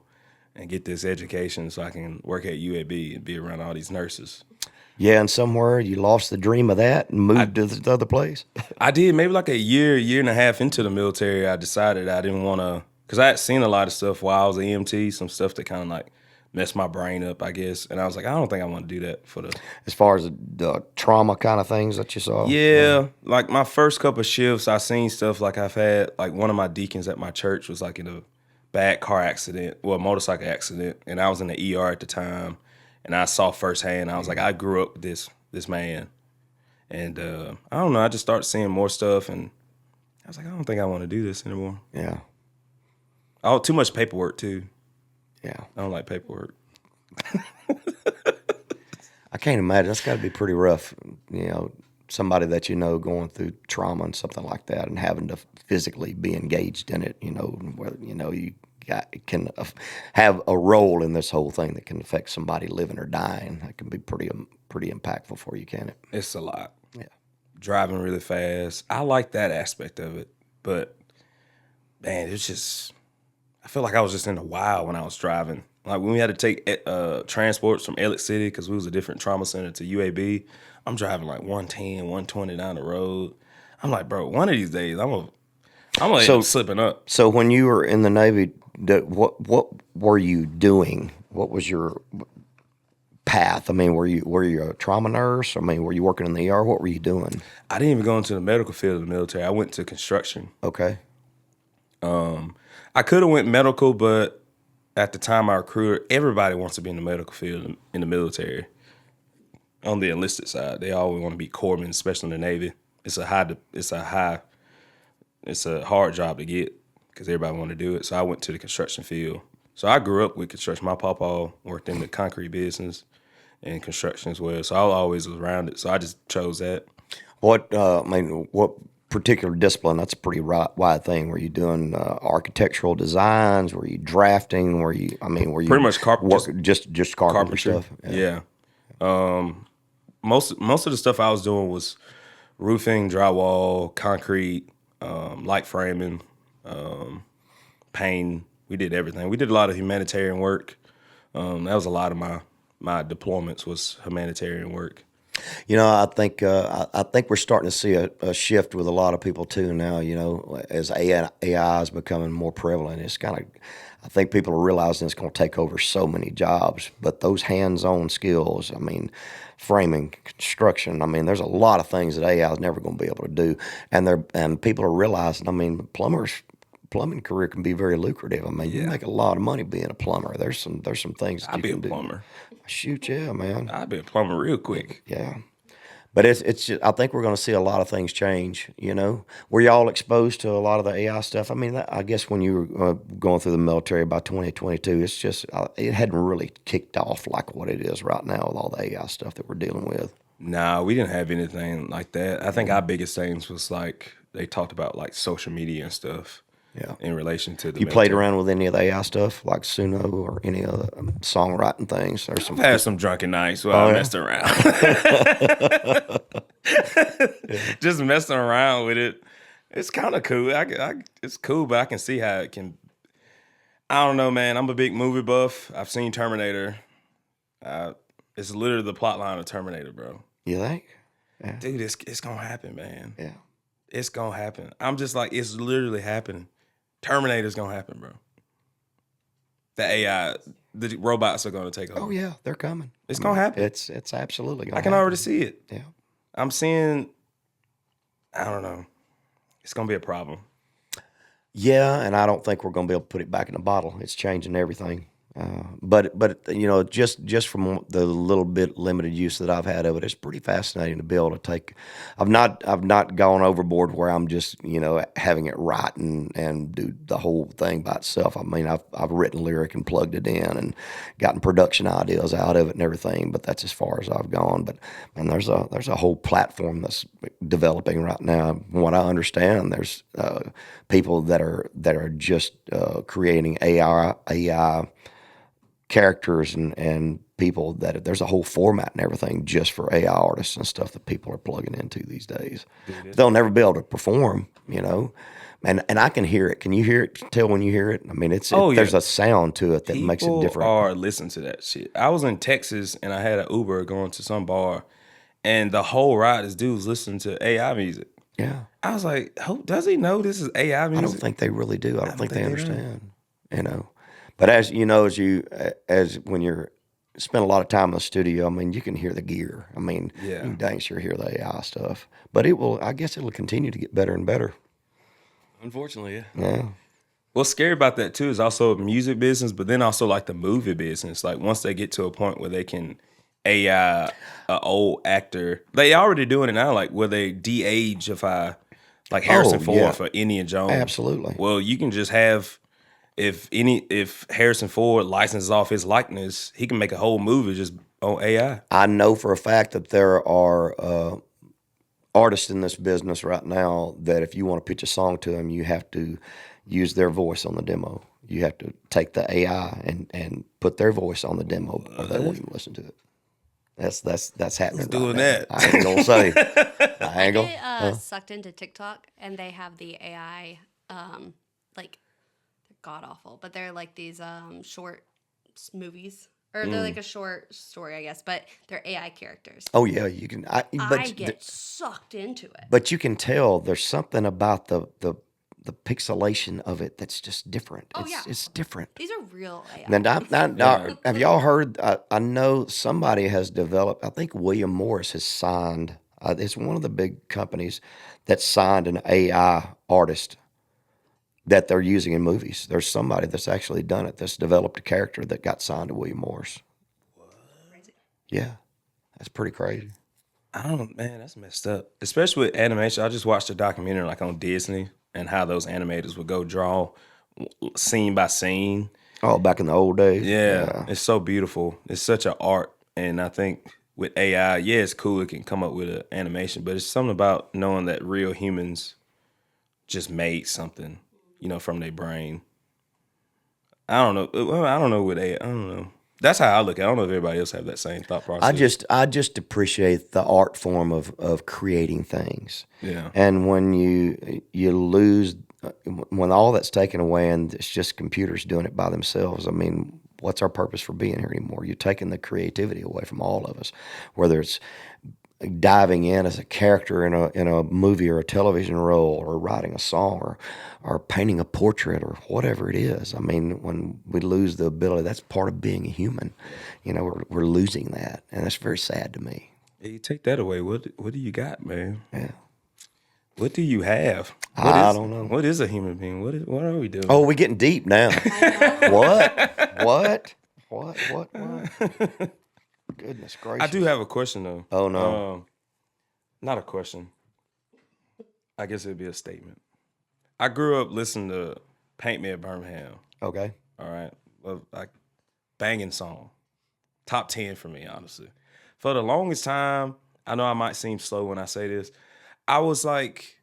[SPEAKER 2] and get this education so I can work at UAB and be around all these nurses.
[SPEAKER 1] Yeah, and somewhere you lost the dream of that and moved to the other place?
[SPEAKER 2] I did. Maybe like a year and a half into the military, I decided I didn't want to, because I had seen a lot of stuff while I was an EMT, some stuff that kind of like messed my brain up, I guess. And I was like, I don't think I want to do that for the...
[SPEAKER 1] As far as the trauma kind of things that you saw?
[SPEAKER 2] Yeah. Like my first couple of shifts, I seen stuff like I've had, like one of my deacons at my church was like in a bad car accident, well, a motorcycle accident. And I was in the ER at the time. And I saw firsthand, I was like, I grew up with this man. And I don't know, I just started seeing more stuff. And I was like, I don't think I want to do this anymore.
[SPEAKER 1] Yeah.
[SPEAKER 2] Oh, too much paperwork too.
[SPEAKER 1] Yeah.
[SPEAKER 2] I don't like paperwork.
[SPEAKER 1] I can't imagine. That's got to be pretty rough, somebody that going through trauma and something like that and having to physically be engaged in it, where, you can have a role in this whole thing that can affect somebody living or dying. That can be pretty impactful for you, can it?
[SPEAKER 2] It's a lot.
[SPEAKER 1] Yeah.
[SPEAKER 2] Driving really fast. I like that aspect of it. But, man, it's just... I feel like I was just in the wild when I was driving. Like when we had to take transports from Elliott City because we was a different trauma center to UAB, I'm driving like 110, 120 down the road. I'm like, bro, one of these days I'm gonna end up slipping up.
[SPEAKER 1] So when you were in the Navy, what were you doing? What was your path? I mean, were you a trauma nurse? I mean, were you working in the ER? What were you doing?
[SPEAKER 2] I didn't even go into the medical field of the military. I went to construction.
[SPEAKER 1] Okay.
[SPEAKER 2] I could have went medical, but at the time I recruited, everybody wants to be in the medical field in the military. On the enlisted side, they always want to be corpsmen, especially in the Navy. It's a hard job to get because everybody want to do it. So I went to the construction field. So I grew up with construction. My papa worked in the concrete business and construction as well. So I always was around it. So I just chose that.
[SPEAKER 1] What particular discipline? That's a pretty wide thing. Were you doing architectural designs? Were you drafting? Were you
[SPEAKER 2] Pretty much
[SPEAKER 1] just carpentry stuff?
[SPEAKER 2] Yeah. Most of the stuff I was doing was roofing, drywall, concrete, light framing, painting. We did everything. We did a lot of humanitarian work. That was a lot of my deployments was humanitarian work.
[SPEAKER 1] You know, I think we're starting to see a shift with a lot of people too now. You know, as AI is becoming more prevalent, it's kind of, I think people are realizing it's going to take over so many jobs. But those hands-on skills, I mean, framing, construction, I mean, there's a lot of things that AI is never going to be able to do, and people are realizing. I mean, plumbing career can be very lucrative. I mean, you make a lot of money being a plumber. There's some things that
[SPEAKER 2] I'd
[SPEAKER 1] you
[SPEAKER 2] be
[SPEAKER 1] can
[SPEAKER 2] a
[SPEAKER 1] do.
[SPEAKER 2] plumber.
[SPEAKER 1] Shoot, yeah, man.
[SPEAKER 2] I'd be a plumber real quick.
[SPEAKER 1] Yeah. But it's just, I think we're going to see a lot of things change, you know. Were y'all exposed to a lot of the AI stuff? I mean, I guess when you were going through the military by 2022, it's just, it hadn't really kicked off like what it is right now with all the AI stuff that we're dealing with.
[SPEAKER 2] Nah, we didn't have anything like that. I think our biggest things was like, they talked about like social media and stuff.
[SPEAKER 1] Yeah.
[SPEAKER 2] In relation to the
[SPEAKER 1] You
[SPEAKER 2] military.
[SPEAKER 1] played around with any of the AI stuff, like Suno or any other songwriting things? There's some.
[SPEAKER 2] I've had some drunken nights where I messed around. Just messing around with it. It's kind of cool. It's cool, but I can see how it can. I don't know, man. I'm a big movie buff. I've seen Terminator. It's literally the plot line of Terminator, bro.
[SPEAKER 1] You think?
[SPEAKER 2] Yeah. Dude, it's gonna happen, man.
[SPEAKER 1] Yeah.
[SPEAKER 2] It's gonna happen. I'm just like, it's literally happening. Terminator's gonna happen, bro. The AI, the robots are gonna take over.
[SPEAKER 1] Oh yeah, they're coming.
[SPEAKER 2] It's gonna happen.
[SPEAKER 1] It's absolutely gonna
[SPEAKER 2] I can
[SPEAKER 1] happen.
[SPEAKER 2] already see it.
[SPEAKER 1] Yeah.
[SPEAKER 2] I'm seeing, I don't know. It's gonna be a problem.
[SPEAKER 1] Yeah, and I don't think we're gonna be able to put it back in the bottle. It's changing everything. But you know, just from the little bit limited use that I've had of it, it's pretty fascinating to be able to take. I've not gone overboard where I'm just, you know, having it write and do the whole thing by itself. I mean, I've written lyric and plugged it in and gotten production ideas out of it and everything. But that's as far as I've gone. But man, there's a whole platform that's developing right now. From what I understand, there's people that are just creating AI characters and people that there's a whole format and everything just for AI artists and stuff that people are plugging into these days. They'll never be able to perform, you know. And I can hear it. Can you hear it? Tell when you hear it? I mean, there's a sound to it that makes it different.
[SPEAKER 2] People are listening to that shit. I was in Texas and I had an Uber going to some bar, and the whole ride, this dude was listening to AI music.
[SPEAKER 1] Yeah.
[SPEAKER 2] I was like, does he know this is AI music?
[SPEAKER 1] I don't think they really do. I don't think they understand, you know. But as you know, as when you're spend a lot of time in the studio, I mean, you can hear the gear. I mean, you can dang sure hear the AI stuff. But I guess it'll continue to get better and better.
[SPEAKER 2] Unfortunately, yeah.
[SPEAKER 1] Yeah.
[SPEAKER 2] What's scary about that too is also music business, but then also like the movie business. Like once they get to a point where they can AI an old actor, they already doing it now. Like where they de-ageify, like Harrison Ford for Indiana Jones.
[SPEAKER 1] Absolutely.
[SPEAKER 2] Well, you can just have. If Harrison Ford licenses off his likeness, he can make a whole movie just on AI.
[SPEAKER 1] I know for a fact that there are artists in this business right now that if you want to pitch a song to them, you have to use their voice on the demo. You have to take the AI and put their voice on the demo, or they won't even listen to it. That's happening.
[SPEAKER 2] Who's doing
[SPEAKER 1] right
[SPEAKER 2] that?
[SPEAKER 1] I ain't gonna say. I ain't gonna.
[SPEAKER 3] I get sucked into TikTok, and they have the AI like. God awful, but they're like these short movies, or they're like a short story, I guess, but they're AI characters.
[SPEAKER 1] Oh yeah, you can. I
[SPEAKER 3] get sucked into it.
[SPEAKER 1] But you can tell there's something about the the pixelation of it that's just different.
[SPEAKER 3] Oh, yeah.
[SPEAKER 1] It's different.
[SPEAKER 3] These are real AI.
[SPEAKER 1] Now, have y'all heard? I know somebody has developed. I think William Morris has signed. It's one of the big companies that signed an AI artist that they're using in movies. There's somebody that's actually done it. That's developed a character that got signed to William Morris.
[SPEAKER 2] What?
[SPEAKER 1] Yeah, that's pretty crazy.
[SPEAKER 2] Man, that's messed up. Especially with animation. I just watched a documentary like on Disney and how those animators would go draw scene by scene.
[SPEAKER 1] Oh, back in the old days.
[SPEAKER 2] Yeah, it's so beautiful. It's such an art, and I think with AI, yeah, it's cool. It can come up with an animation, but it's something about knowing that real humans just made something, from their brain. I don't know. Well, I don't know with AI. I don't know. That's how I look at it. I don't know if everybody else have that same thought process.
[SPEAKER 1] I just appreciate the art form of creating things.
[SPEAKER 2] Yeah.
[SPEAKER 1] And when you lose, when all that's taken away and it's just computers doing it by themselves, I mean, what's our purpose for being here anymore? You're taking the creativity away from all of us, whether it's diving in as a character in a movie or a television role, or writing a song, or painting a portrait, or whatever it is. I mean, when we lose the ability, that's part of being a human. We're losing that, and that's very sad to me.
[SPEAKER 2] Yeah, you take that away. What do you got, man?
[SPEAKER 1] Yeah.
[SPEAKER 2] What do you have?
[SPEAKER 1] I don't know.
[SPEAKER 2] What is a human being? What are we doing?
[SPEAKER 1] Oh, we're getting deep now. What? Goodness gracious.
[SPEAKER 2] I do have a question though.
[SPEAKER 1] Oh no.
[SPEAKER 2] Not a question. I guess it'd be a statement. I grew up listening to Paint Me at Birmingham.
[SPEAKER 1] Okay.
[SPEAKER 2] All right. Well, like banging song. Top 10 for me, honestly. For the longest time, I know I might seem slow when I say this. I was like,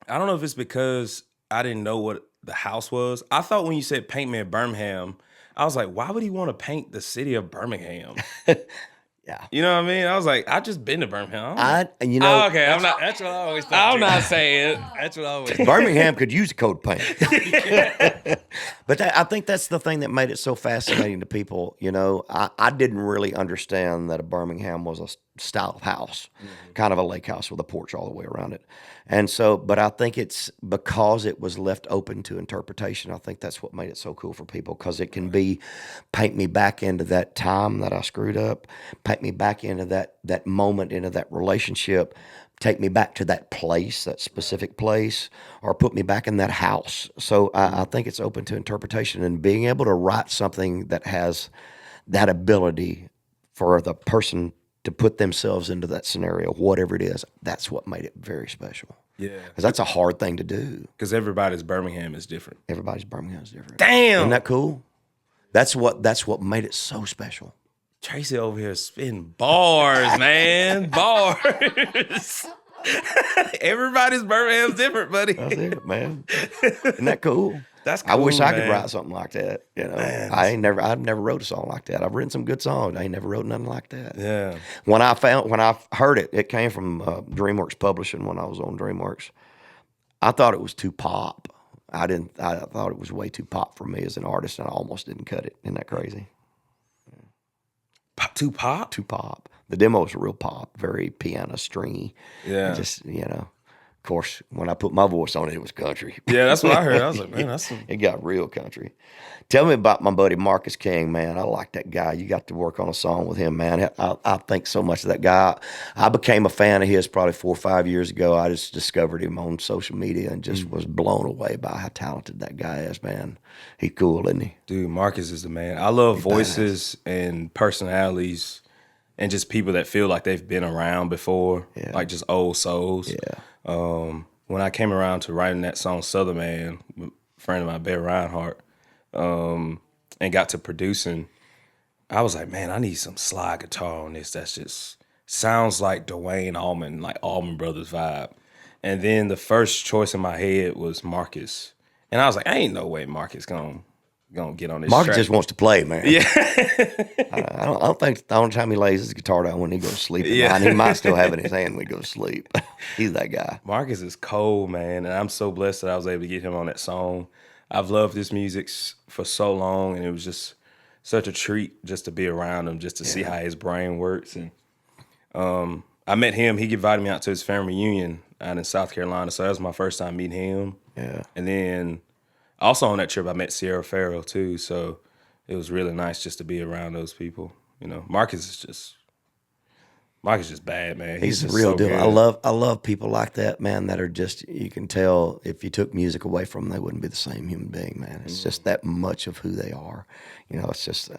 [SPEAKER 2] I don't know if it's because I didn't know what the house was. I thought when you said Paint Me at Birmingham, I was like, why would he want to paint the city of Birmingham?
[SPEAKER 1] Yeah.
[SPEAKER 2] You know what I mean? I was like, I just been to Birmingham.
[SPEAKER 1] Okay,
[SPEAKER 2] I'm not. That's what I always thought. I'm not saying. That's what I always.
[SPEAKER 1] Birmingham could use a coat of paint. But I think that's the thing that made it so fascinating to people. I didn't really understand that a Birmingham was a style of house, kind of a lake house with a porch all the way around it. And so, but I think it's because it was left open to interpretation. I think that's what made it so cool for people, because it can be, paint me back into that time that I screwed up, paint me back into that moment, into that relationship, take me back to that place, that specific place, or put me back in that house. So I think it's open to interpretation, and being able to write something that has that ability for the person to put themselves into that scenario, whatever it is, that's what made it very special.
[SPEAKER 2] Yeah.
[SPEAKER 1] Because that's a hard thing to do.
[SPEAKER 2] Because everybody's Birmingham is different.
[SPEAKER 1] Everybody's Birmingham is different.
[SPEAKER 2] Damn.
[SPEAKER 1] Isn't that cool? That's what made it so special.
[SPEAKER 2] Tracy over here spitting bars, man. Bars. Everybody's Birmingham's different, buddy.
[SPEAKER 1] That's it, man. Isn't that cool?
[SPEAKER 2] That's cool,
[SPEAKER 1] I wish I
[SPEAKER 2] man.
[SPEAKER 1] could write something like that.
[SPEAKER 2] Man.
[SPEAKER 1] I've never wrote a song like that. I've written some good songs. I ain't never wrote nothing like that.
[SPEAKER 2] Yeah.
[SPEAKER 1] When I heard it, it came from DreamWorks Publishing when I was on DreamWorks. I thought it was too pop. I thought it was way too pop for me as an artist, and I almost didn't cut it. Isn't that crazy?
[SPEAKER 2] Too pop?
[SPEAKER 1] Too pop. The demo was real pop, very piano stringy.
[SPEAKER 2] Yeah.
[SPEAKER 1] And just, of course, when I put my voice on it, it was country.
[SPEAKER 2] Yeah, that's what I heard. I was like, man, that's
[SPEAKER 1] It got real country. Tell me about my buddy Marcus King, man. I like that guy. You got to work on a song with him, man. I think so much of that guy. I became a fan of his probably 4 or 5 years ago. I just discovered him on social media and just was blown away by how talented that guy is, man. He's cool, isn't he?
[SPEAKER 2] Dude, Marcus is the man. I love voices and personalities and just people that feel like they've been around before, like just old souls.
[SPEAKER 1] Yeah.
[SPEAKER 2] When I came around to writing that song, Southern Man, a friend of mine, Bear Reinhardt, and got to producing, I was like, man, I need some slide guitar on this. That's just sounds like Dwayne Allman, like Allman Brothers vibe. And then the first choice in my head was Marcus. And I was like, ain't no way Marcus gonna get on this
[SPEAKER 1] Marcus
[SPEAKER 2] track.
[SPEAKER 1] just wants to play, man.
[SPEAKER 2] Yeah.
[SPEAKER 1] I don't think the only time he lays his guitar down when he goes to sleep.
[SPEAKER 2] Yeah.
[SPEAKER 1] He might still have it in his hand when he goes to sleep. He's that guy.
[SPEAKER 2] Marcus is cold, man, and I'm so blessed that I was able to get him on that song. I've loved his music for so long, and it was just such a treat just to be around him, just to see how his brain works. And I met him. He invited me out to his family reunion out in South Carolina. So that was my first time meeting him.
[SPEAKER 1] Yeah.
[SPEAKER 2] And then also on that trip, I met Sierra Farrell too. So it was really nice just to be around those people. You know, Marcus is just bad, man.
[SPEAKER 1] He's the
[SPEAKER 2] just
[SPEAKER 1] real
[SPEAKER 2] so
[SPEAKER 1] deal.
[SPEAKER 2] good.
[SPEAKER 1] I love people like that, man, that are just, you can tell if you took music away from them, they wouldn't be the same human being, man. It's just that much of who they are. You know, it's just,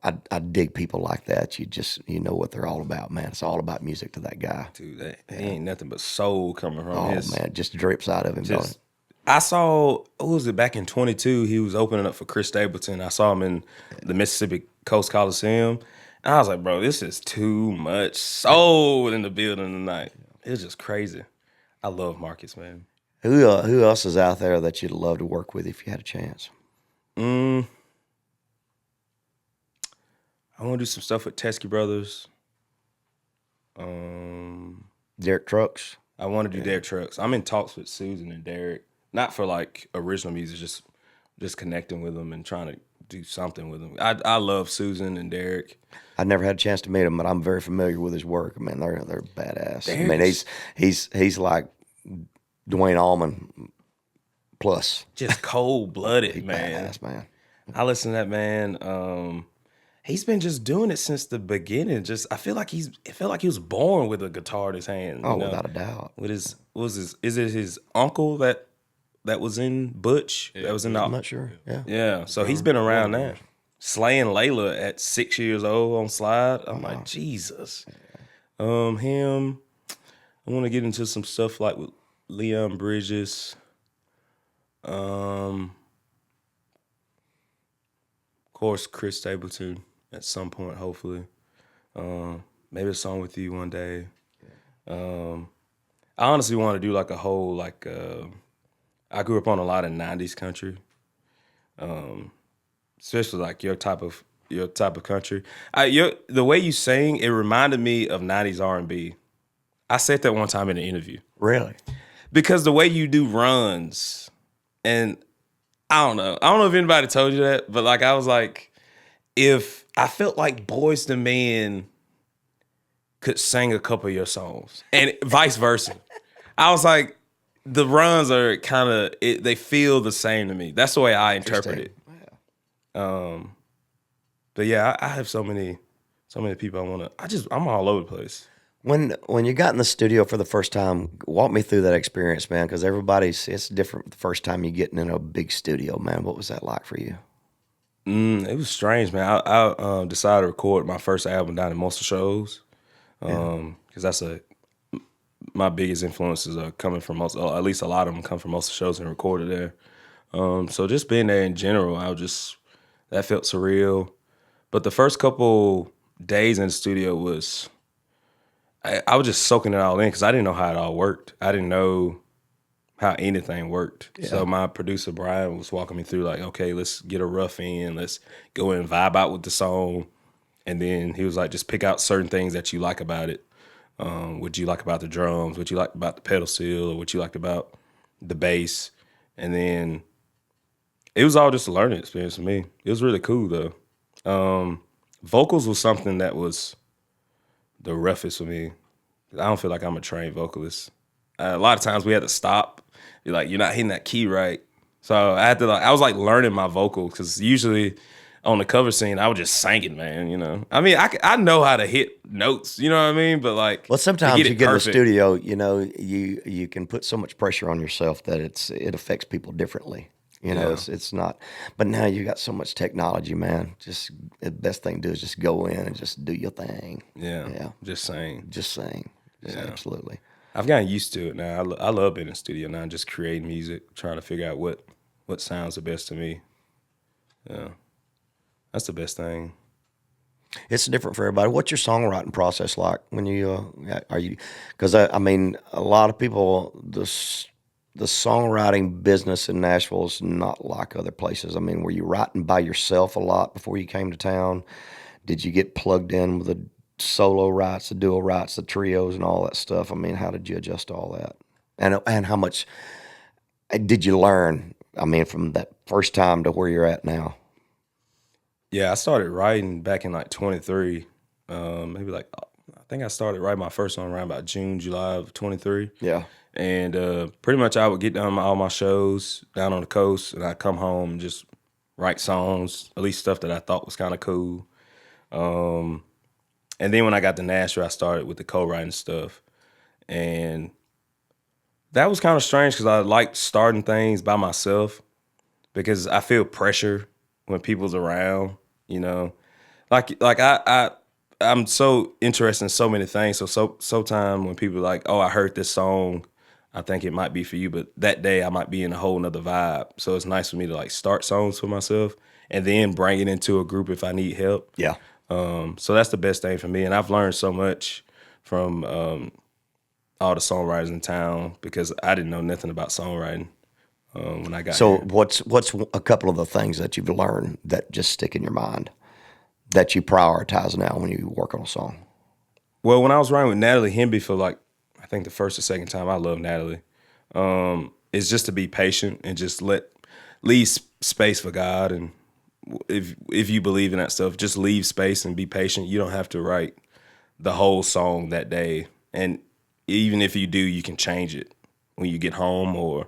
[SPEAKER 1] I dig people like that. You know what they're all about, man. It's all about music to that guy.
[SPEAKER 2] Dude, he ain't nothing but soul coming from
[SPEAKER 1] Oh,
[SPEAKER 2] his.
[SPEAKER 1] man, it just drips out of him, don't it?
[SPEAKER 2] Just, I saw, who was it, back in 22, he was opening up for Chris Stapleton. I saw him in the Mississippi Coast Coliseum. And I was like, bro, this is too much soul in the building tonight. It was just crazy. I love Marcus, man.
[SPEAKER 1] Who else is out there that you'd love to work with if you had a chance?
[SPEAKER 2] I want to do some stuff with Teskey Brothers.
[SPEAKER 1] Derek Trucks?
[SPEAKER 2] I want to do Derek Trucks. I'm in talks with Susan and Derek, not for like original music, just connecting with them and trying to do something with them. I love Susan and Derek.
[SPEAKER 1] I never had a chance to meet him, but I'm very familiar with his work. I mean, they're badass.
[SPEAKER 2] Derek
[SPEAKER 1] I mean, he's like Dwayne Allman plus.
[SPEAKER 2] Just cold blooded, man.
[SPEAKER 1] Badass, man.
[SPEAKER 2] I listen to that man. He's been just doing it since the beginning. Just I feel like it felt like he was born with a guitar in his hand.
[SPEAKER 1] Oh,
[SPEAKER 2] you know?
[SPEAKER 1] without a doubt.
[SPEAKER 2] With is it his uncle that was in Butch? That was in the
[SPEAKER 1] I'm not sure. Yeah.
[SPEAKER 2] Yeah. So he's been around that. Slaying Layla at 6 years old on slide. I'm like, Jesus. Him. I want to get into some stuff like with Leon Bridges. Of course, Chris Stapleton at some point, hopefully. Maybe a song with you one day. I honestly want to do like a whole I grew up on a lot of 90s country. Especially like your type of country. The way you sing, it reminded me of 90s R&B. I said that one time in an interview.
[SPEAKER 1] Really?
[SPEAKER 2] Because the way you do runs, and I don't know if anybody told you that, but like I was like, if I felt like Boyz II Men could sing a couple of your songs, and vice versa, I was like, the runs are kind of they feel the same to me. That's the way I interpret it. But yeah, I have so many people I want to. I'm all over the place.
[SPEAKER 1] When you got in the studio for the first time, walk me through that experience, man, because it's different the first time you're getting in a big studio, man. What was that like for you?
[SPEAKER 2] It was strange, man. I decided to record my first album down in Muscle Shoals because my biggest influences are coming from at least a lot of them come from Muscle Shoals and recorded there. So just being there in general, that felt surreal. But the first couple days in the studio was, I was just soaking it all in because I didn't know how it all worked. I didn't know how anything worked. Yeah. So my producer, Brian, was walking me through like, okay, let's get a rough in. Let's go and vibe out with the song. And then he was like, just pick out certain things that you like about it. What you like about the drums, what you like about the pedal steel, or what you liked about the bass. And then it was all just a learning experience for me. It was really cool, though. Vocals was something that was the roughest for me. I don't feel like I'm a trained vocalist. A lot of times we had to stop. You're not hitting that key right. So I had to I was learning my vocals because usually on the cover scene I was just singing, man. You know, I mean, I know how to hit notes. You know what I mean? But well,
[SPEAKER 1] sometimes you get in the studio, you know, you can put so much pressure on yourself that it affects people differently. You know, it's not. But now you got so much technology, man. Just the best thing to do is just go in and just do your thing.
[SPEAKER 2] Yeah. Just sing.
[SPEAKER 1] Just absolutely.
[SPEAKER 2] I've gotten used to it now. I love being in the studio now, just creating music, trying to figure out what sounds the best to me. Yeah, that's the best thing.
[SPEAKER 1] It's different for everybody. What's your songwriting process like when you are you? Because I mean, a lot of people the songwriting business in Nashville is not like other places. I mean, were you writing by yourself a lot before you came to town? Did you get plugged in with the solo writes, the duo writes, the trios, and all that stuff? I mean, how did you adjust to all that? And how much did you learn? I mean, from that first time to where you're at now.
[SPEAKER 2] Yeah, I started writing back in 23, maybe think I started writing my first song around about June, July of 23.
[SPEAKER 1] Yeah.
[SPEAKER 2] And pretty much I would get done all my shows down on the coast, and I'd come home and just write songs, at least stuff that I thought was kind of cool. And then when I got to Nashville, I started with the co-writing stuff. And that was kind of strange because I like starting things by myself because I feel pressure when people's around, you know. I'm so interested in so many things. So time when people are like, oh, I heard this song, I think it might be for you, but that day I might be in a whole nother vibe. So it's nice for me to like start songs for myself and then bring it into a group if I need help.
[SPEAKER 1] Yeah.
[SPEAKER 2] So that's the best thing for me. And I've learned so much from all the songwriters in town because I didn't know nothing about songwriting when I got
[SPEAKER 1] So
[SPEAKER 2] here.
[SPEAKER 1] what's a couple of the things that you've learned that just stick in your mind that you prioritize now when you work on a song?
[SPEAKER 2] Well, when I was writing with Natalie Hemby for like, I think the first or second time, I love Natalie, is just to be patient and just leave space for God. And if you believe in that stuff, just leave space and be patient. You don't have to write the whole song that day. And even if you do, you can change it when you get home or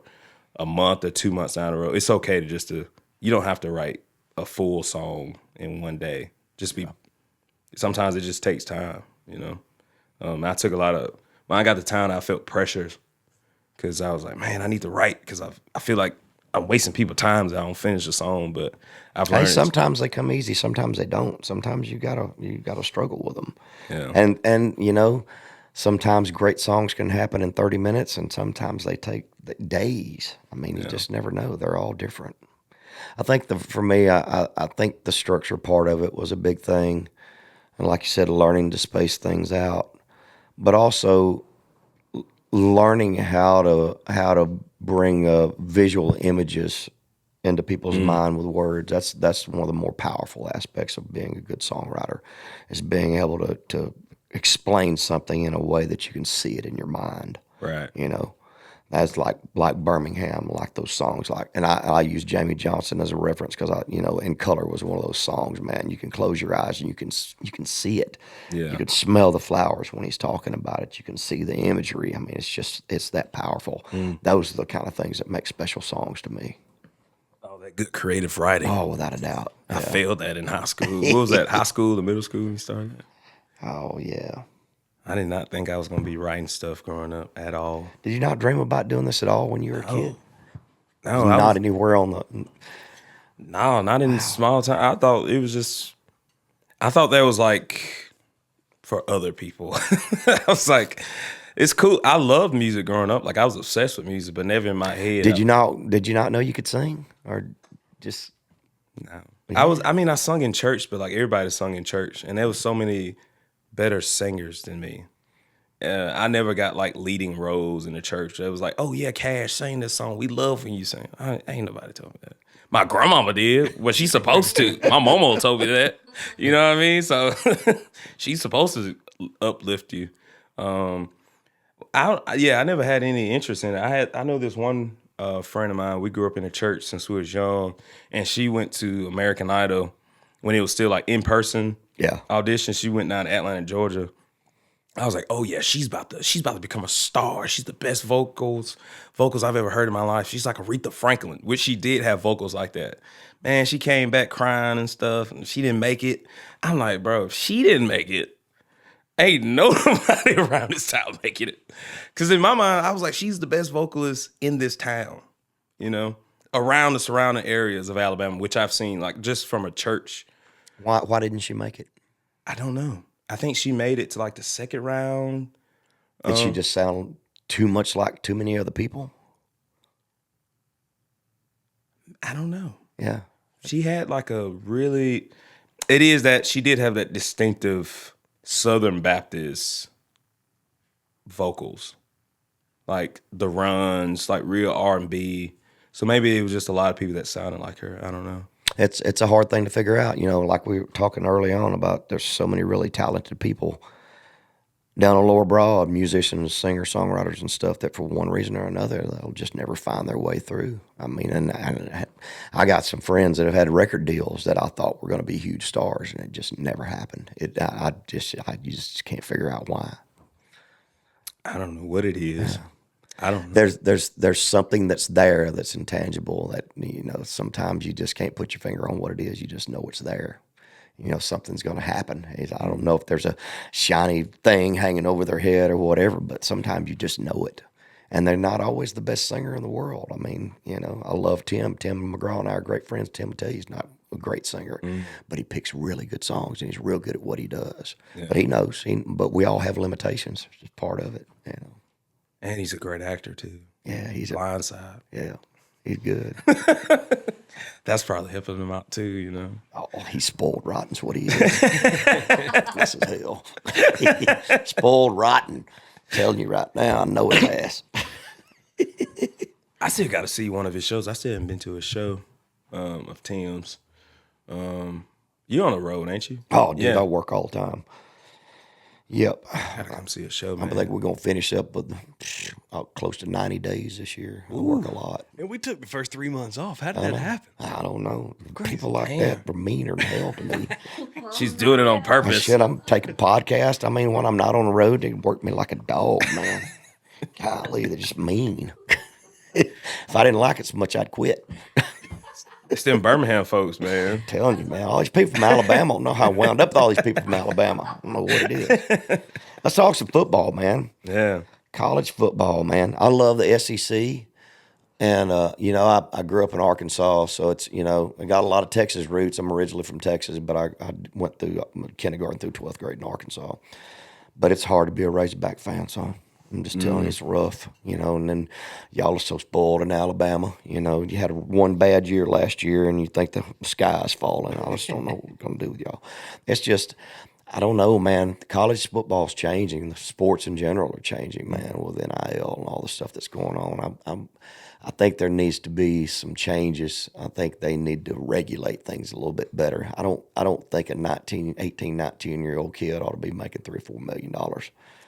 [SPEAKER 2] a month or 2 months down the road. It's okay to you don't have to write a full song in one day. Sometimes it just takes time, you know. I took when I got to town, I felt pressure because I was like, man, I need to write because I feel like I'm wasting people's time if I don't finish a song. But I've learned.
[SPEAKER 1] Hey, sometimes they come easy, sometimes they don't. Sometimes you gotta struggle with them.
[SPEAKER 2] Yeah.
[SPEAKER 1] And you know, sometimes great songs can happen in 30 minutes, and sometimes they take days. I mean, you just never know. They're all different. I think for me, I think the structure part of it was a big thing, and like you said, learning to space things out, but also learning how to bring visual images into people's mind with words. That's one of the more powerful aspects of being a good songwriter, is being able to explain something in a way that you can see it in your mind.
[SPEAKER 2] Right.
[SPEAKER 1] You know, that's like Birmingham, like those songs. And I use Jamie Johnson as a reference because In Color was one of those songs. Man, you can close your eyes and you can see it.
[SPEAKER 2] Yeah.
[SPEAKER 1] You can smell the flowers when he's talking about it. You can see the imagery. I mean, it's that powerful. Those are the kind of things that make special songs to me.
[SPEAKER 2] Oh, that good creative writing.
[SPEAKER 1] Oh, without a doubt.
[SPEAKER 2] I failed that in high school. What was that? High school or middle school you started?
[SPEAKER 1] Oh, yeah.
[SPEAKER 2] I did not think I was going to be writing stuff growing up at all.
[SPEAKER 1] Did you not dream about doing this at all when you were a kid?
[SPEAKER 2] No,
[SPEAKER 1] Not anywhere on the...
[SPEAKER 2] No, not in small town. I thought that was like for other people. I was like, it's cool. I loved music growing up. Like I was obsessed with music, but never in my head.
[SPEAKER 1] Did you not know you could sing, or just?
[SPEAKER 2] No. I sung in church, but like everybody sung in church, and there was so many better singers than me. I never got like leading roles in the church. It was like, oh yeah, Cash, sing this song. We love when you sing. Ain't nobody told me that. My grandmama did. Well, she's supposed to. My mama told me that. You know what I mean? So she's supposed to uplift you. I never had any interest in it. I know this one friend of mine. We grew up in the church since we was young, and she went to American Idol when it was still like in person.
[SPEAKER 1] Yeah.
[SPEAKER 2] Audition. She went down to Atlanta, Georgia. I was like, oh yeah, she's about to become a star. She's the best vocals I've ever heard in my life. She's like Aretha Franklin, which she did have vocals like that. Man, she came back crying and stuff, and she didn't make it. I'm like, bro, if she didn't make it, ain't nobody around this town making it. Because in my mind, I was like, she's the best vocalist in this town, you know, around the surrounding areas of Alabama, which I've seen, like just from a church.
[SPEAKER 1] Why didn't she make it?
[SPEAKER 2] I don't know. I think she made it to like the second round.
[SPEAKER 1] Did she just sound too much like too many other people?
[SPEAKER 2] I don't know.
[SPEAKER 1] Yeah.
[SPEAKER 2] She had like it is that she did have that distinctive Southern Baptist vocals, like the runs, like real R&B. So maybe it was just a lot of people that sounded like her. I don't know.
[SPEAKER 1] It's a hard thing to figure out. You know, like we were talking early on about, there's so many really talented people down on Lower Broad, musicians, singers, songwriters, and stuff that for one reason or another they'll just never find their way through. I mean, and I got some friends that have had record deals that I thought were going to be huge stars, and it just never happened. You just can't figure out why.
[SPEAKER 2] I don't know what it is. I don't know.
[SPEAKER 1] There's something that's there that's intangible that, you know, sometimes you just can't put your finger on what it is. You just know it's there. You know, something's going to happen. I don't know if there's a shiny thing hanging over their head or whatever, but sometimes you just know it. And they're not always the best singer in the world. I mean, you know, I love Tim. Tim McGraw and I are great friends. Tim will tell you he's not a great singer, but he picks really good songs and he's real good at what he does. Yeah. But he knows. But we all have limitations. It's just part of it, you know.
[SPEAKER 2] And he's a great actor too.
[SPEAKER 1] Yeah, he's
[SPEAKER 2] Blindside.
[SPEAKER 1] Yeah, he's good.
[SPEAKER 2] That's probably helping him out too, you know.
[SPEAKER 1] Oh, he's spoiled rotten's what he is. This is hell. Spoiled rotten. I'm telling you right now, I know his ass.
[SPEAKER 2] I still got to see one of his shows. I still haven't been to a show of Tim's. You're on the road, ain't you?
[SPEAKER 1] Oh, dude, I work all the time. Yep.
[SPEAKER 2] Gotta come see a show, man.
[SPEAKER 1] I think we're going to finish up with close to 90 days this year. I work a lot.
[SPEAKER 4] And we took the first 3 months off. How did that happen?
[SPEAKER 1] I don't know. People like that are meaner than hell to me.
[SPEAKER 2] She's doing it on purpose.
[SPEAKER 1] Shit, I'm taking podcast. I mean, when I'm not on the road, they work me like a dog, man. Golly, they're just mean. If I didn't like it so much, I'd quit.
[SPEAKER 2] It's them Birmingham folks, man.
[SPEAKER 1] I'm telling you, man. All these people from Alabama, I don't know how I wound up with all these people from Alabama. I don't know what it is. Let's talk some football, man.
[SPEAKER 2] Yeah.
[SPEAKER 1] College football, man. I love the SEC. And, you know, I grew up in Arkansas, so it's, you know, I got a lot of Texas roots. I'm originally from Texas, but I went through kindergarten through 12th grade in Arkansas. But it's hard to be a Razorback fan, so I'm just telling you, it's rough, you know, and then y'all are so spoiled in Alabama. You know, you had one bad year last year and you think the sky's falling. I just don't know what we're going to do with y'all. It's just, I don't know, man. College football's changing. The sports in general are changing, man, with NIL and all the stuff that's going on. I think there needs to be some changes. I think they need to regulate things a little bit better. I don't think a 19-year-old kid ought to be making $3 or $4 million.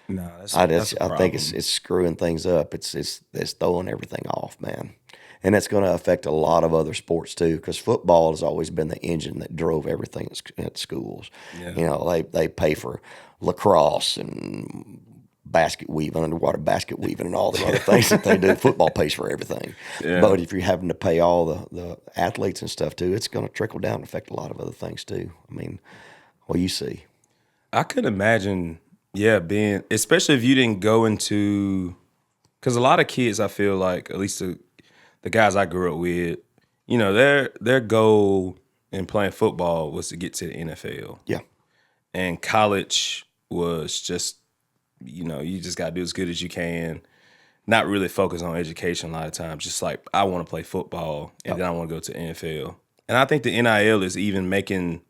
[SPEAKER 2] No,
[SPEAKER 1] I think it's screwing things up. It's throwing everything off, man. And it's going to affect a lot of other sports too, because football has always been the engine that drove everything at schools. Yeah. You know, they pay for lacrosse and basket weaving, underwater basket weaving, and all the other things that they do. Football pays for everything. Yeah. But if you're having to pay all the athletes and stuff too, it's going to trickle down and affect a lot of other things too. I mean, what do you see?
[SPEAKER 2] I could imagine. Yeah, being, especially if you didn't go into, because a lot of kids, I feel like, at least the guys I grew up with, you know, their goal in playing football was to get to the NFL.
[SPEAKER 1] Yeah. And
[SPEAKER 2] college was just, you know, you just got to do as good as you can, not really focus on education a lot of times, just like, I want to play football, and then I want to go to the NFL. And I think the NIL is even making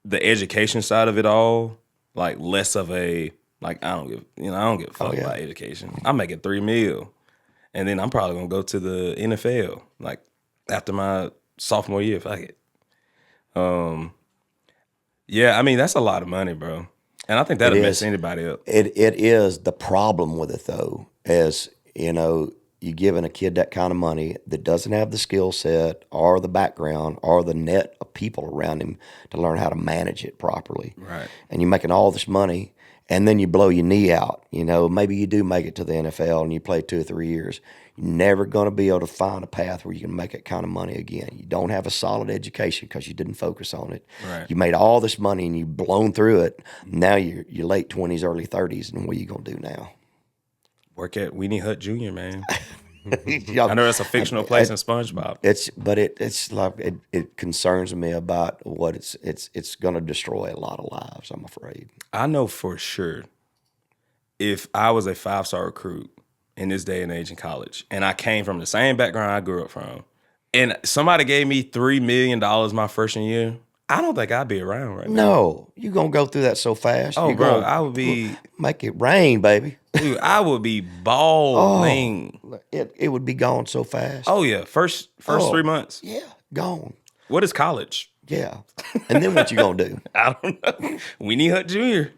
[SPEAKER 2] the education side of it all like less of a, like, I don't give a fuck about education. I'm making $3 million, and then I'm probably gonna go to the NFL like after my sophomore year. Fuck it. Yeah, I mean that's a lot of money, bro, and I think that'll mess anybody up.
[SPEAKER 1] It is. The problem with it though is, you know, you giving a kid that kind of money that doesn't have the skill set or the background or the net of people around him to learn how to manage it properly.
[SPEAKER 2] Right.
[SPEAKER 1] And you're making all this money and then you blow your knee out. You know, maybe you do make it to the NFL and you play 2 or 3 years. You're never going to be able to find a path where you can make that kind of money again. You don't have a solid education because you didn't focus on it.
[SPEAKER 2] Right.
[SPEAKER 1] You made all this money and you've blown through it. Now you're late 20s, early 30s, and what are you going to do now?
[SPEAKER 2] Work at Weenie Hut Jr., man. I know that's a fictional place in SpongeBob.
[SPEAKER 1] It's like it concerns me about what it's going to destroy a lot of lives, I'm afraid.
[SPEAKER 2] I know for sure if I was a 5-star recruit in this day and age in college, and I came from the same background I grew up from, and somebody gave me $3 million my freshman year, I don't think I'd be around right now.
[SPEAKER 1] No, you're going to go through that so fast.
[SPEAKER 2] Oh, bro, I would be...
[SPEAKER 1] Make it rain, baby.
[SPEAKER 2] Dude, I would be balling.
[SPEAKER 1] Oh, it would be gone so fast.
[SPEAKER 2] Oh, yeah. First 3 months.
[SPEAKER 1] Yeah, gone.
[SPEAKER 2] What is college?
[SPEAKER 1] Yeah. And then what you going to do?
[SPEAKER 2] I don't know. Weenie Hut Jr.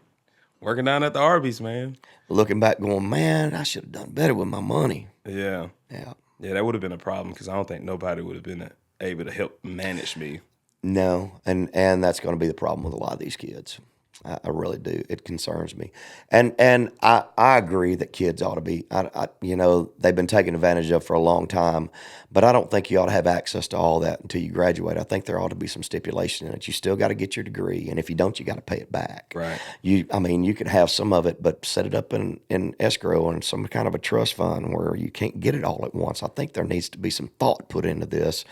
[SPEAKER 2] Working down at the Arby's, man.
[SPEAKER 1] Looking back, going, man, I should have done better with my money.
[SPEAKER 2] Yeah.
[SPEAKER 1] Yeah.
[SPEAKER 2] Yeah, that would have been a problem because I don't think nobody would have been able to help manage me.
[SPEAKER 1] No, and that's going to be the problem with a lot of these kids. I really do. It concerns me, and I agree that kids ought to be. They've been taken advantage of for a long time, but I don't think you ought to have access to all that until you graduate. I think there ought to be some stipulation in it. You still got to get your degree, and if you don't, you got to pay it back.
[SPEAKER 2] Right.
[SPEAKER 1] You could have some of it, but set it up in escrow and some kind of a trust fund where you can't get it all at once. I think there needs to be some thought put into this,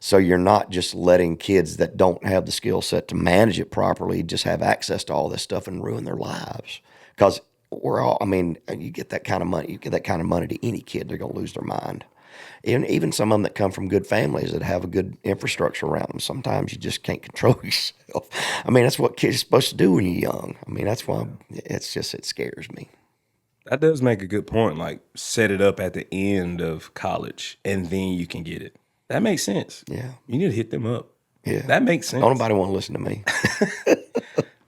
[SPEAKER 1] so you're not just letting kids that don't have the skill set to manage it properly just have access to all this stuff and ruin their lives. Because you get that kind of money, to any kid, they're going to lose their mind. Even some of them that come from good families that have a good infrastructure around them, sometimes you just can't control yourself. That's what kids are supposed to do when you're young. That's why it scares me.
[SPEAKER 2] That does make a good point. Like, set it up at the end of college and then you can get it. That makes sense.
[SPEAKER 1] Yeah.
[SPEAKER 2] You need to hit them up.
[SPEAKER 1] Yeah.
[SPEAKER 2] That makes sense.
[SPEAKER 1] Don't nobody want to listen to me.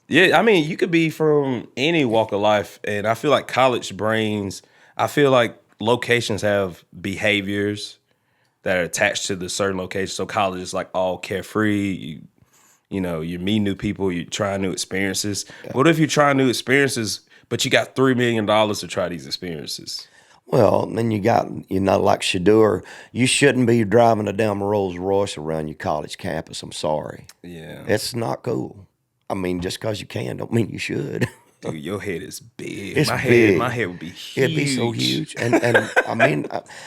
[SPEAKER 2] Yeah, you could be from any walk of life, and I feel like college brains, I feel like locations have behaviors that are attached to the certain location. So college is like all carefree. You meet new people, you try new experiences. Yeah. What if you try new experiences, but you got $3 million to try these experiences?
[SPEAKER 1] Well, then you got, like Shadur, you shouldn't be driving a damn Rolls Royce around your college campus. I'm sorry.
[SPEAKER 2] Yeah.
[SPEAKER 1] It's not cool. Just because you can don't mean you should.
[SPEAKER 2] Dude, your head is big.
[SPEAKER 1] It's big.
[SPEAKER 2] My head would be huge.
[SPEAKER 1] It'd be so huge. And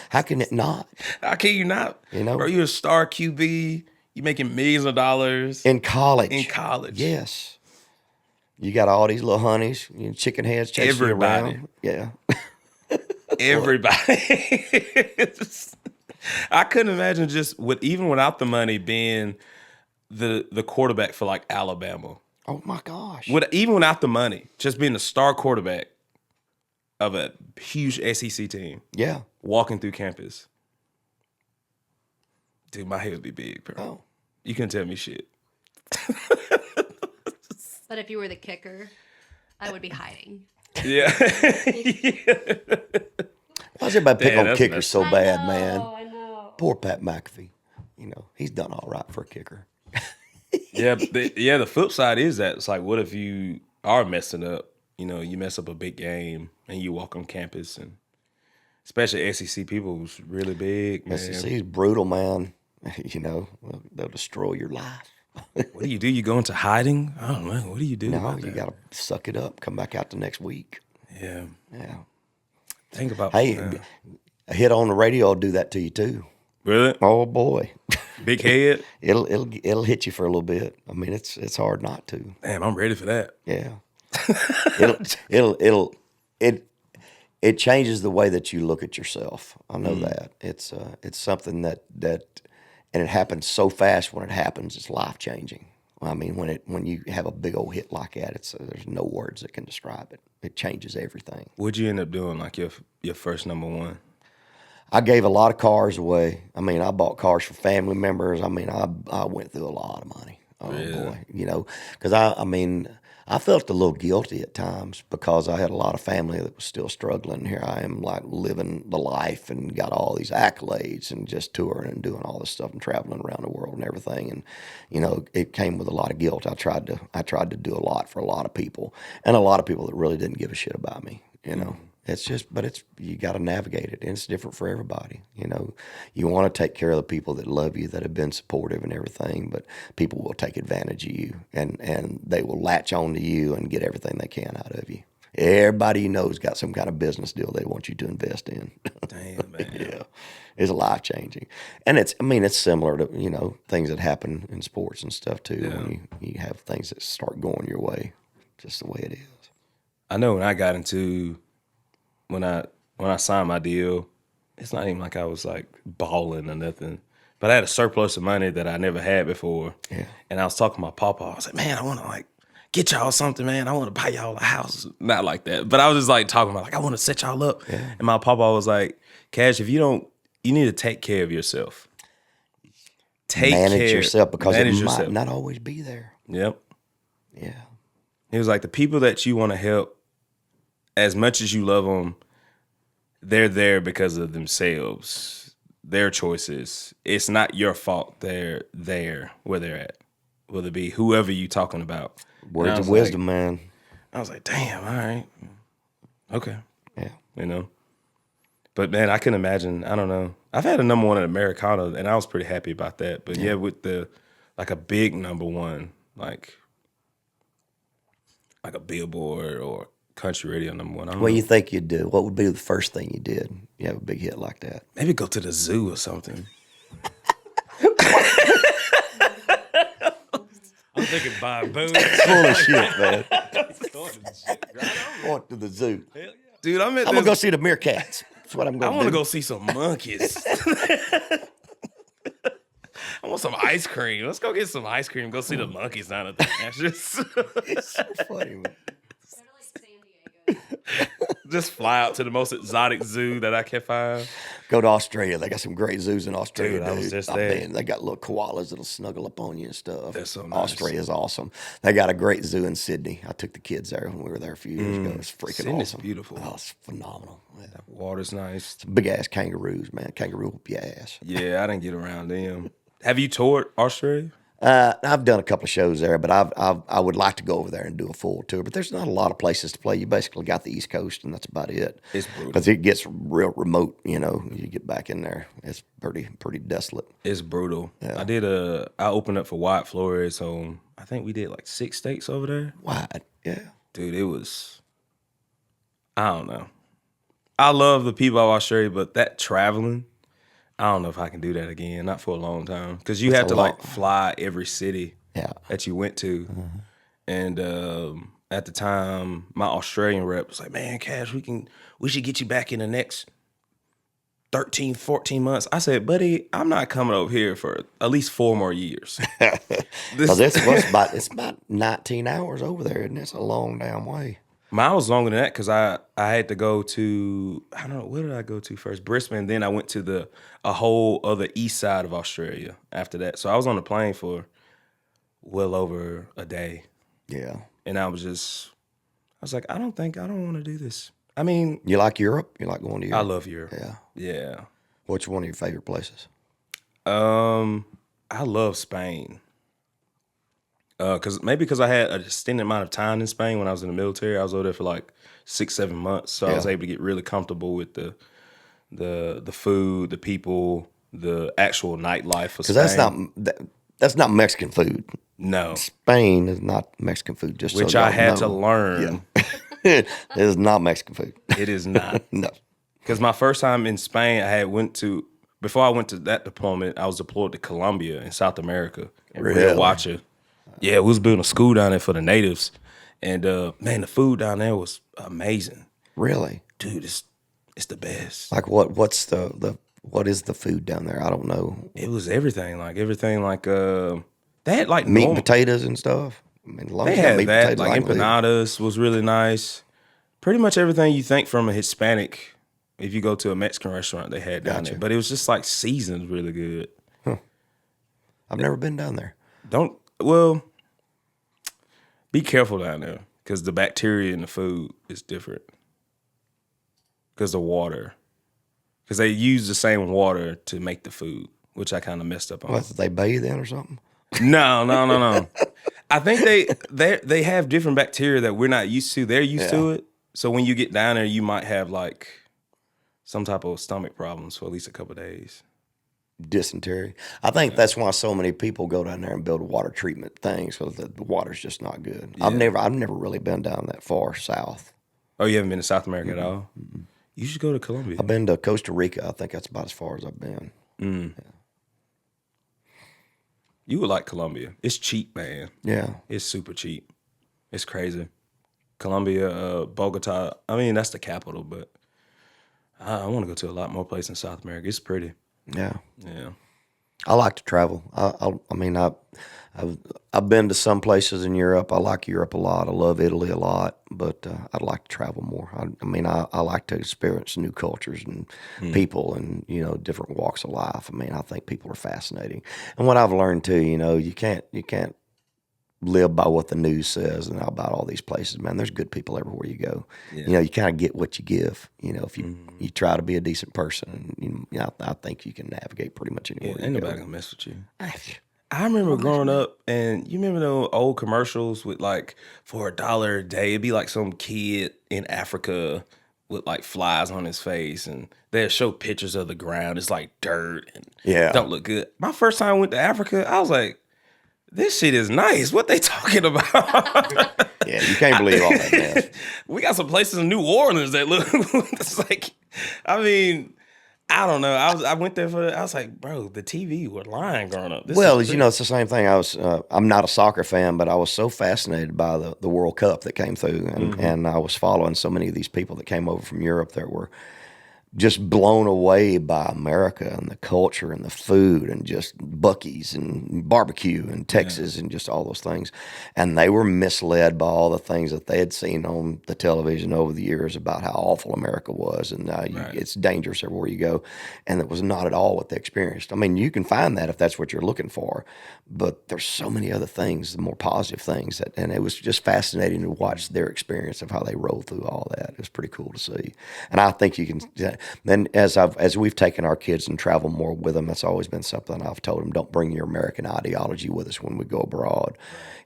[SPEAKER 1] how can it not?
[SPEAKER 2] How can you not? Bro, you're a star QB. You're making millions of dollars.
[SPEAKER 1] In college.
[SPEAKER 2] Yes.
[SPEAKER 1] You got all these little honeys, chicken heads chasing you around. Yeah.
[SPEAKER 2] Everybody. I couldn't imagine even without the money being the quarterback for like Alabama.
[SPEAKER 1] Oh my gosh.
[SPEAKER 2] Even without the money, just being the star quarterback of a huge SEC team.
[SPEAKER 1] Yeah.
[SPEAKER 2] Walking through campus. Dude, my head would be big, bro.
[SPEAKER 1] Oh.
[SPEAKER 2] You couldn't tell me shit.
[SPEAKER 3] But if you were the kicker, I would be hiding.
[SPEAKER 2] Yeah.
[SPEAKER 1] Why does everybody pick on kickers so bad, man?
[SPEAKER 3] I know.
[SPEAKER 1] Poor Pat McAfee. He's done all right for a kicker.
[SPEAKER 2] Yeah, the flip side is that it's like, what if you are messing up? You mess up a big game and you walk on campus, and especially SEC people who's really big, man.
[SPEAKER 1] SEC is brutal, man. They'll destroy your life.
[SPEAKER 2] What do? You go into hiding? I don't know. What do you do?
[SPEAKER 1] No, you got to suck it up. Come back out the next week.
[SPEAKER 2] Yeah.
[SPEAKER 1] Yeah.
[SPEAKER 2] Think about
[SPEAKER 1] a hit on the radio will do that to you too.
[SPEAKER 2] Really?
[SPEAKER 1] Oh boy.
[SPEAKER 2] Big head.
[SPEAKER 1] It'll hit you for a little bit. It's hard not to.
[SPEAKER 2] Damn, I'm ready for that.
[SPEAKER 1] Yeah. It changes the way that you look at yourself. I know that. It's something that and it happens so fast. When it happens, it's life changing. When you have a big old hit like that, there's no words that can describe it. It changes everything.
[SPEAKER 2] What'd you end up doing, like your first number one?
[SPEAKER 1] I gave a lot of cars away. I bought cars for family members. I went through a lot of money. Oh boy, because I felt a little guilty at times because I had a lot of family that was still struggling. Here I am, like living the life and got all these accolades and just touring and doing all this stuff and traveling around the world and everything. And it came with a lot of guilt. I tried to do a lot for a lot of people, and a lot of people that really didn't give a shit about me. You got to navigate it, and it's different for everybody. You want to take care of the people that love you, that have been supportive and everything, but people will take advantage of you, and they will latch on to you and get everything they can out of you. Everybody you know's got some kind of business deal they want you to invest in.
[SPEAKER 2] Damn, man.
[SPEAKER 1] Yeah, it's life changing, and it's similar to things that happen in sports and stuff too. Yeah. When you have things that start going your way, just the way it is.
[SPEAKER 2] I know when I got into when I signed my deal, it's not even like I was like balling or nothing, but I had a surplus of money that I never had before. Yeah. And I was talking to my papa. I was like, man, I want to like get y'all something, man. I want to buy y'all a house. Not like that, but I was just like talking about like, I want to set y'all up. Yeah. And my papa was like, Cash, if you need to take care of yourself.
[SPEAKER 1] Manage yourself because it might not always be there.
[SPEAKER 2] Yep.
[SPEAKER 1] Yeah.
[SPEAKER 2] He was like, the people that you want to help, as much as you love them, they're there because of themselves, their choices. It's not your fault they're there where they're at, whether it be whoever you talking about.
[SPEAKER 1] Words of wisdom, man.
[SPEAKER 2] I was like, damn, all right. Okay.
[SPEAKER 1] Yeah.
[SPEAKER 2] You know? But man, I can imagine, I don't know. I've had a number one at Americana, and I was pretty happy about that. But yeah, with like a big number one, like a Billboard or country radio number one.
[SPEAKER 1] What do you think you'd do? What would be the first thing you did? You have a big hit like that.
[SPEAKER 2] Maybe go to the zoo or something.
[SPEAKER 4] I'm thinking buy a boat.
[SPEAKER 1] Full of shit, man. Going to the zoo.
[SPEAKER 2] Dude, I'm
[SPEAKER 1] gonna go see the meerkats. That's what I'm going to do.
[SPEAKER 2] I want to go see some monkeys. I want some ice cream. Let's go get some ice cream. Go see the monkeys down at the Kashus.
[SPEAKER 1] It's so funny, man.
[SPEAKER 2] Just fly out to the most exotic zoo that I can find.
[SPEAKER 1] Go to Australia. They got some great zoos in Australia.
[SPEAKER 2] Dude, I was just there.
[SPEAKER 1] Man, they got little koalas that'll snuggle up on you and stuff.
[SPEAKER 2] That's so nice.
[SPEAKER 1] Australia's awesome. They got a great zoo in Sydney. I took the kids there when we were there a few years ago. It's freaking
[SPEAKER 2] Sydney's
[SPEAKER 1] awesome.
[SPEAKER 2] beautiful.
[SPEAKER 1] Oh, it's phenomenal. Yeah.
[SPEAKER 2] That water's nice.
[SPEAKER 1] Big ass kangaroos, man. Kangaroo whoop your ass.
[SPEAKER 2] Yeah, I didn't get around them. Have you toured Australia?
[SPEAKER 1] I've done a couple of shows there, but I would like to go over there and do a full tour. But there's not a lot of places to play. You basically got the East Coast, and that's about it.
[SPEAKER 2] It's brutal.
[SPEAKER 1] Because it gets real remote. You know, you get back in there, it's pretty desolate.
[SPEAKER 2] It's brutal.
[SPEAKER 1] Yeah.
[SPEAKER 2] I opened up for Wyatt Flores, so I think we did like 6 states over there.
[SPEAKER 1] Wide, yeah.
[SPEAKER 2] Dude, it was, I don't know. I love the people of Australia, but that traveling, I don't know if I can do that again. Not for a long time, because you had to like fly every city that you went to. Mm-hmm. And at the time, my Australian rep was like, "Man, Cash, we should get you back in the next 13, 14 months." I said, "Buddy, I'm not coming over here for at least 4 more years."
[SPEAKER 1] It's about 19 hours over there, and it's a long damn way.
[SPEAKER 2] Mine was longer than that because I had to go to, I don't know, where did I go to first? Brisbane. Then I went to a whole other east side of Australia after that. So I was on the plane for well over a day.
[SPEAKER 1] Yeah.
[SPEAKER 2] And I was like, I don't want to do this. I mean.
[SPEAKER 1] You like Europe? You like going to Europe?
[SPEAKER 2] I love Europe.
[SPEAKER 1] Yeah.
[SPEAKER 2] Yeah.
[SPEAKER 1] What's one of your favorite places?
[SPEAKER 2] I love Spain. Because I had an extended amount of time in Spain when I was in the military. I was over there for like 6-7 months, so I was able to get really comfortable with the food, the people, the actual nightlife of Spain.
[SPEAKER 1] Because that's not Mexican food.
[SPEAKER 2] No,
[SPEAKER 1] Spain is not Mexican food.
[SPEAKER 2] Which I had to learn.
[SPEAKER 1] Yeah. It is not Mexican food.
[SPEAKER 2] It is not.
[SPEAKER 1] No.
[SPEAKER 2] Because my first time in Spain, before I went to that deployment, I was deployed to Colombia in South America.
[SPEAKER 1] Really?
[SPEAKER 2] Watcher. Yeah, we was building a school down there for the natives. And man, the food down there was amazing.
[SPEAKER 1] Really?
[SPEAKER 2] Dude, it's the best.
[SPEAKER 1] Like what is the food down there? I don't know.
[SPEAKER 2] It was everything like they had like
[SPEAKER 1] meat and potatoes and stuff. I mean,
[SPEAKER 2] they had that, like empanadas was really nice. Pretty much everything you think from a Hispanic, if you go to a Mexican restaurant, they had down there. But it was just like seasoned really good.
[SPEAKER 1] Huh. I've never been down there.
[SPEAKER 2] Be careful down there because the bacteria in the food is different. Because the water. Because they use the same water to make the food, which I kind of messed up on.
[SPEAKER 1] What, they bathe in or something?
[SPEAKER 2] No. I think they have different bacteria that we're not used to. They're used to it. So when you get down there, you might have like some type of stomach problems for at least a couple of days.
[SPEAKER 1] Dysentery. I think that's why so many people go down there and build water treatment things because the water's just not good. Yeah. I've never really been down that far south.
[SPEAKER 2] Oh, you haven't been to South America at all? Mm-hmm. You should go to Colombia.
[SPEAKER 1] I've been to Costa Rica. I think that's about as far as I've been.
[SPEAKER 2] Mm. Yeah. You would like Colombia. It's cheap, man.
[SPEAKER 1] Yeah.
[SPEAKER 2] It's super cheap. It's crazy. Colombia, Bogota. I mean, that's the capital, but I want to go to a lot more places in South America. It's pretty.
[SPEAKER 1] Yeah.
[SPEAKER 2] Yeah.
[SPEAKER 1] I like to travel. I've been to some places in Europe. I like Europe a lot. I love Italy a lot, but I'd like to travel more. I like to experience new cultures and people and, different walks of life. I think people are fascinating. And what I've learned too, you can't live by what the news says and about all these places, man. There's good people everywhere you go.
[SPEAKER 2] Yeah.
[SPEAKER 1] You kind of get what you give. If you try to be a decent person, and I think you can navigate pretty much anywhere.
[SPEAKER 2] Ain't
[SPEAKER 1] you
[SPEAKER 2] nobody
[SPEAKER 1] go.
[SPEAKER 2] gonna mess with you. I remember growing up, and you remember those old commercials with like for $1 a day, it'd be like some kid in Africa with like flies on his face, and they'd show pictures of the ground. It's like dirt and don't look good. My first time I went to Africa, I was like, this shit is nice. What they talking about?
[SPEAKER 1] Yeah, you can't believe all that mess.
[SPEAKER 2] We got some places in New Orleans that look. It's like, I mean, I don't know. I went there I was like, bro, the TV were lying growing up.
[SPEAKER 1] Well, it's the same thing. I'm not a soccer fan, but I was so fascinated by the World Cup that came through, and I was following so many of these people that came over from Europe that were just blown away by America and the culture and the food and just Buc-ee's and barbecue and Texas and just all those things. And they were misled by all the things that they had seen on the television over the years about how awful America was and it's dangerous everywhere you go. And it was not at all what they experienced. I mean, you can find that if that's what you're looking for, but there's so many other things, the more positive things, and it was just fascinating to watch their experience of how they rolled through all that. It was pretty cool to see. And I think you can. Then as we've taken our kids and traveled more with them, that's always been something I've told them: don't bring your American ideology with us when we go abroad.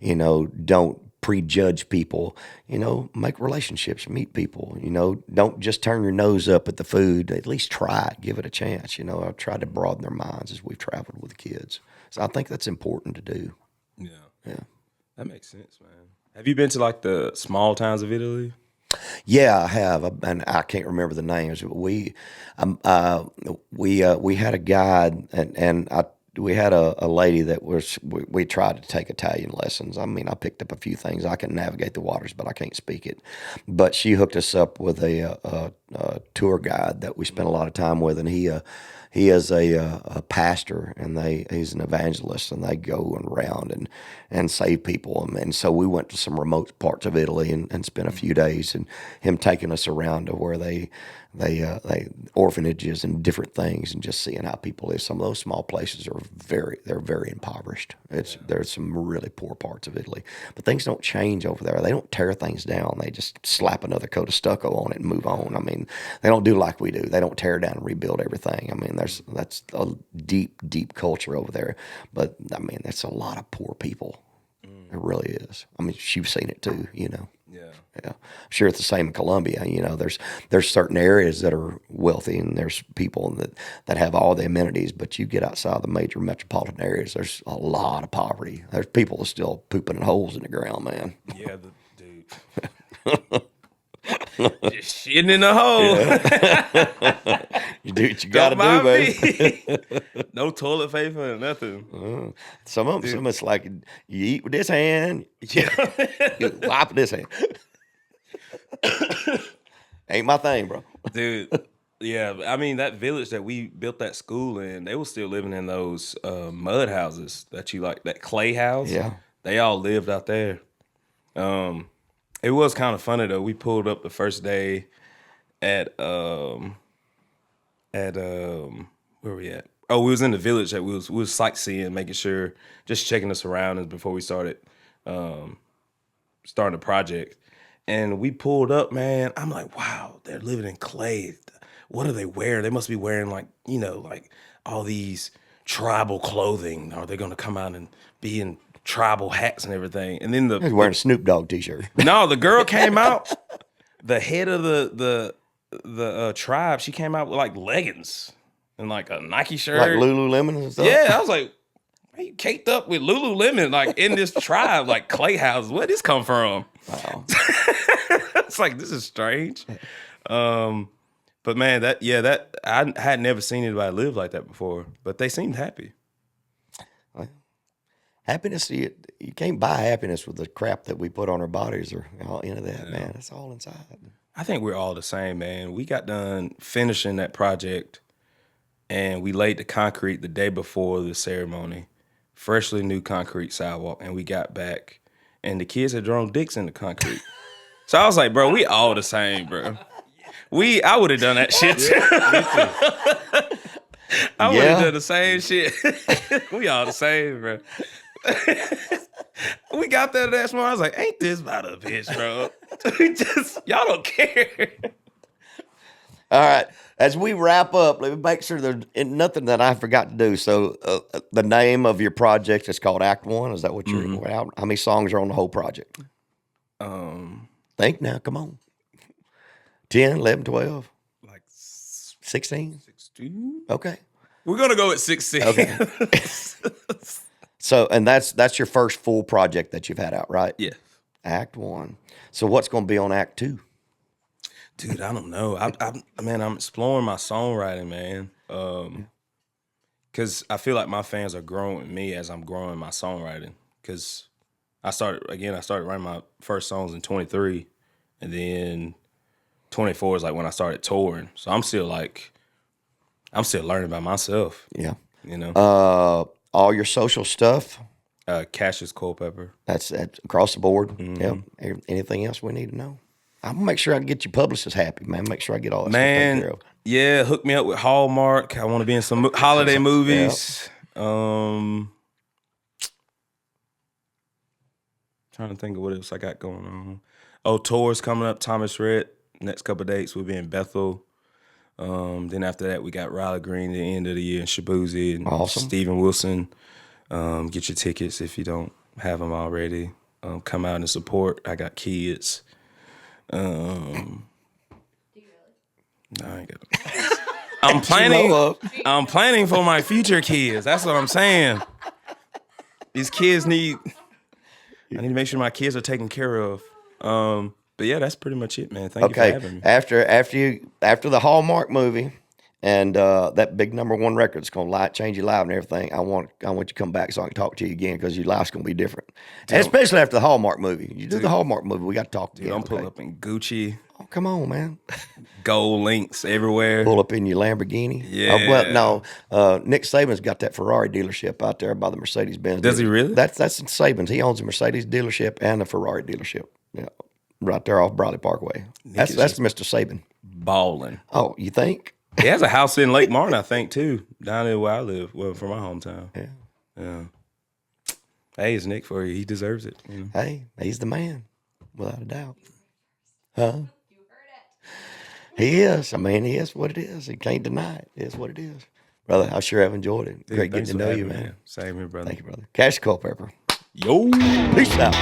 [SPEAKER 1] Don't prejudge people. Make relationships, meet people. Don't just turn your nose up at the food. At least try it, give it a chance. I've tried to broaden their minds as we've traveled with the kids. So I think that's important to do.
[SPEAKER 2] Yeah, that makes sense, man. Have you been to like the small towns of Italy?
[SPEAKER 1] Yeah, I have, and I can't remember the names. But we had a guide, and we had a lady that we tried to take Italian lessons. I mean, I picked up a few things. I can navigate the waters, but I can't speak it. But she hooked us up with a tour guide that we spent a lot of time with, and he is a pastor, and he's an evangelist, and they go around and save people. And so we went to some remote parts of Italy and spent a few days, and him taking us around to where they orphanages and different things, and just seeing how people live. Some of those small places are very impoverished. There's some really poor parts of Italy, but things don't change over there. They don't tear things down. They just slap another coat of stucco on it and move on. I mean, they don't do like we do. They don't tear down and rebuild everything. I mean, that's a deep culture over there. But I mean, that's a lot of poor people. It really is. I mean, you've seen it too. Yeah. I'm sure it's the same in Colombia. There's certain areas that are wealthy, and there's people that have all the amenities, but you get outside the major metropolitan areas, there's a lot of poverty. There's people that are still pooping in holes in the ground, man.
[SPEAKER 2] Yeah, dude. Just shitting in the hole.
[SPEAKER 1] Yeah. You do what you got to do, baby.
[SPEAKER 2] No toilet paper or nothing.
[SPEAKER 1] Some of them, it's like you eat with this hand, you wipe with this hand. Ain't my thing, bro.
[SPEAKER 2] Dude, yeah. I mean, that village that we built that school in, they were still living in those mud houses that you like, that clay house.
[SPEAKER 1] Yeah.
[SPEAKER 2] They all lived out there. It was kind of funny, though. We pulled up the first day at where we at? Oh, we was in the village that we was sightseeing, making sure, just checking the surroundings before we started starting the project. And we pulled up, man. I'm like, wow, they're living in clay. What do they wear? They must be wearing like all these tribal clothing. Are they going to come out and be in tribal hats and everything? And then
[SPEAKER 1] He's wearing a Snoop Dogg t-shirt.
[SPEAKER 2] No, the girl came out. The head of the tribe, she came out with like leggings and like a Nike shirt,
[SPEAKER 1] Like Lululemon and stuff?
[SPEAKER 2] Yeah, I was like, why you caked up with Lululemon like in this tribe, like clay houses? Where did this come from?
[SPEAKER 1] Wow.
[SPEAKER 2] It's like, this is strange. But man, that I had never seen anybody live like that before. But they seemed happy.
[SPEAKER 1] Happiness, you can't buy happiness with the crap that we put on our bodies or all into that, man. It's all inside.
[SPEAKER 2] I think we're all the same, man. We got done finishing that project, and we laid the concrete the day before the ceremony, freshly new concrete sidewalk, and we got back, and the kids had drawn dicks in the concrete. So I was like, bro, we all the same, bro. I would have done that shit too. I would have done the same shit. We all the same, bro. We got there that morning. I was like, ain't this about a bitch, bro? Y'all don't care.
[SPEAKER 1] All right. As we wrap up, let me make sure there's nothing that I forgot to do. So the name of your project is called Act One. Is that what you're how many songs are on the whole project? Think now. Come on. 10, 11, 12,
[SPEAKER 2] Like
[SPEAKER 1] 16?
[SPEAKER 2] 16?
[SPEAKER 1] Okay.
[SPEAKER 2] We're going to go at 16.
[SPEAKER 1] Okay. So, and that's your first full project that you've had out, right?
[SPEAKER 2] Yeah.
[SPEAKER 1] Act One. So what's going to be on Act Two?
[SPEAKER 2] Dude, I don't know. I'm exploring my songwriting, man. Because I feel like my fans are growing with me as I'm growing my songwriting. Because I started writing my first songs in 23, and then 24 is like when I started touring. So I'm still learning by myself.
[SPEAKER 1] Yeah.
[SPEAKER 2] You know?
[SPEAKER 1] All your social stuff.
[SPEAKER 2] Kashus Culpepper.
[SPEAKER 1] That's across the board. Yeah. Anything else we need to know? I'm gonna make sure I get your publicist happy, man. Make sure I get all that stuff taken care of.
[SPEAKER 2] Yeah, hook me up with Hallmark. I want to be in some holiday movies. Trying to think of what else I got going on. Oh, tours coming up. Thomas Rhett. Next couple of dates we'll be in Bethel. Then after that we got Riley Green at the end of the year in Shabuzi and
[SPEAKER 1] Awesome.
[SPEAKER 2] Stephen Wilson. Get your tickets if you don't have them already. Come out and support. I got kids. Do you really? No, I ain't got them. I'm planning for my future kids. That's what I'm saying. These kids I need to make sure my kids are taken care of. But yeah, that's pretty much it, man. Thank you for having me.
[SPEAKER 1] After the Hallmark movie and that big #1 record that's gonna change your life and everything, I want you to come back so I can talk to you again because your life's gonna be different. And especially after the Hallmark movie. You do the Hallmark movie, we got to talk again.
[SPEAKER 2] Don't pull up in Gucci.
[SPEAKER 1] Oh, come on, man.
[SPEAKER 2] Gold links everywhere.
[SPEAKER 1] Pull up in your Lamborghini.
[SPEAKER 2] Yeah.
[SPEAKER 1] Well, no. Nick Saban's got that Ferrari dealership out there by the Mercedes-Benz.
[SPEAKER 2] Does he really?
[SPEAKER 1] That's Saban's. He owns a Mercedes dealership and a Ferrari dealership. Yeah, right there off Bradley Parkway. That's Mr. Saban.
[SPEAKER 2] Balling.
[SPEAKER 1] Oh, you think?
[SPEAKER 2] He has a house in Lake Martin, I think, too, down there where I live, well, from my hometown. Yeah. Hey, it's Nick for you. He deserves it. You know?
[SPEAKER 1] Hey, he's the man, without a doubt. Huh? You heard it. He is. I mean, he is what it is. He can't deny it. It is what it is. Brother, I sure have enjoyed it.
[SPEAKER 2] Dude,
[SPEAKER 1] great getting to know you, man.
[SPEAKER 2] Same here, brother.
[SPEAKER 1] Thank you, brother. Kashus Culpepper.
[SPEAKER 2] Yo.
[SPEAKER 1] Peace out.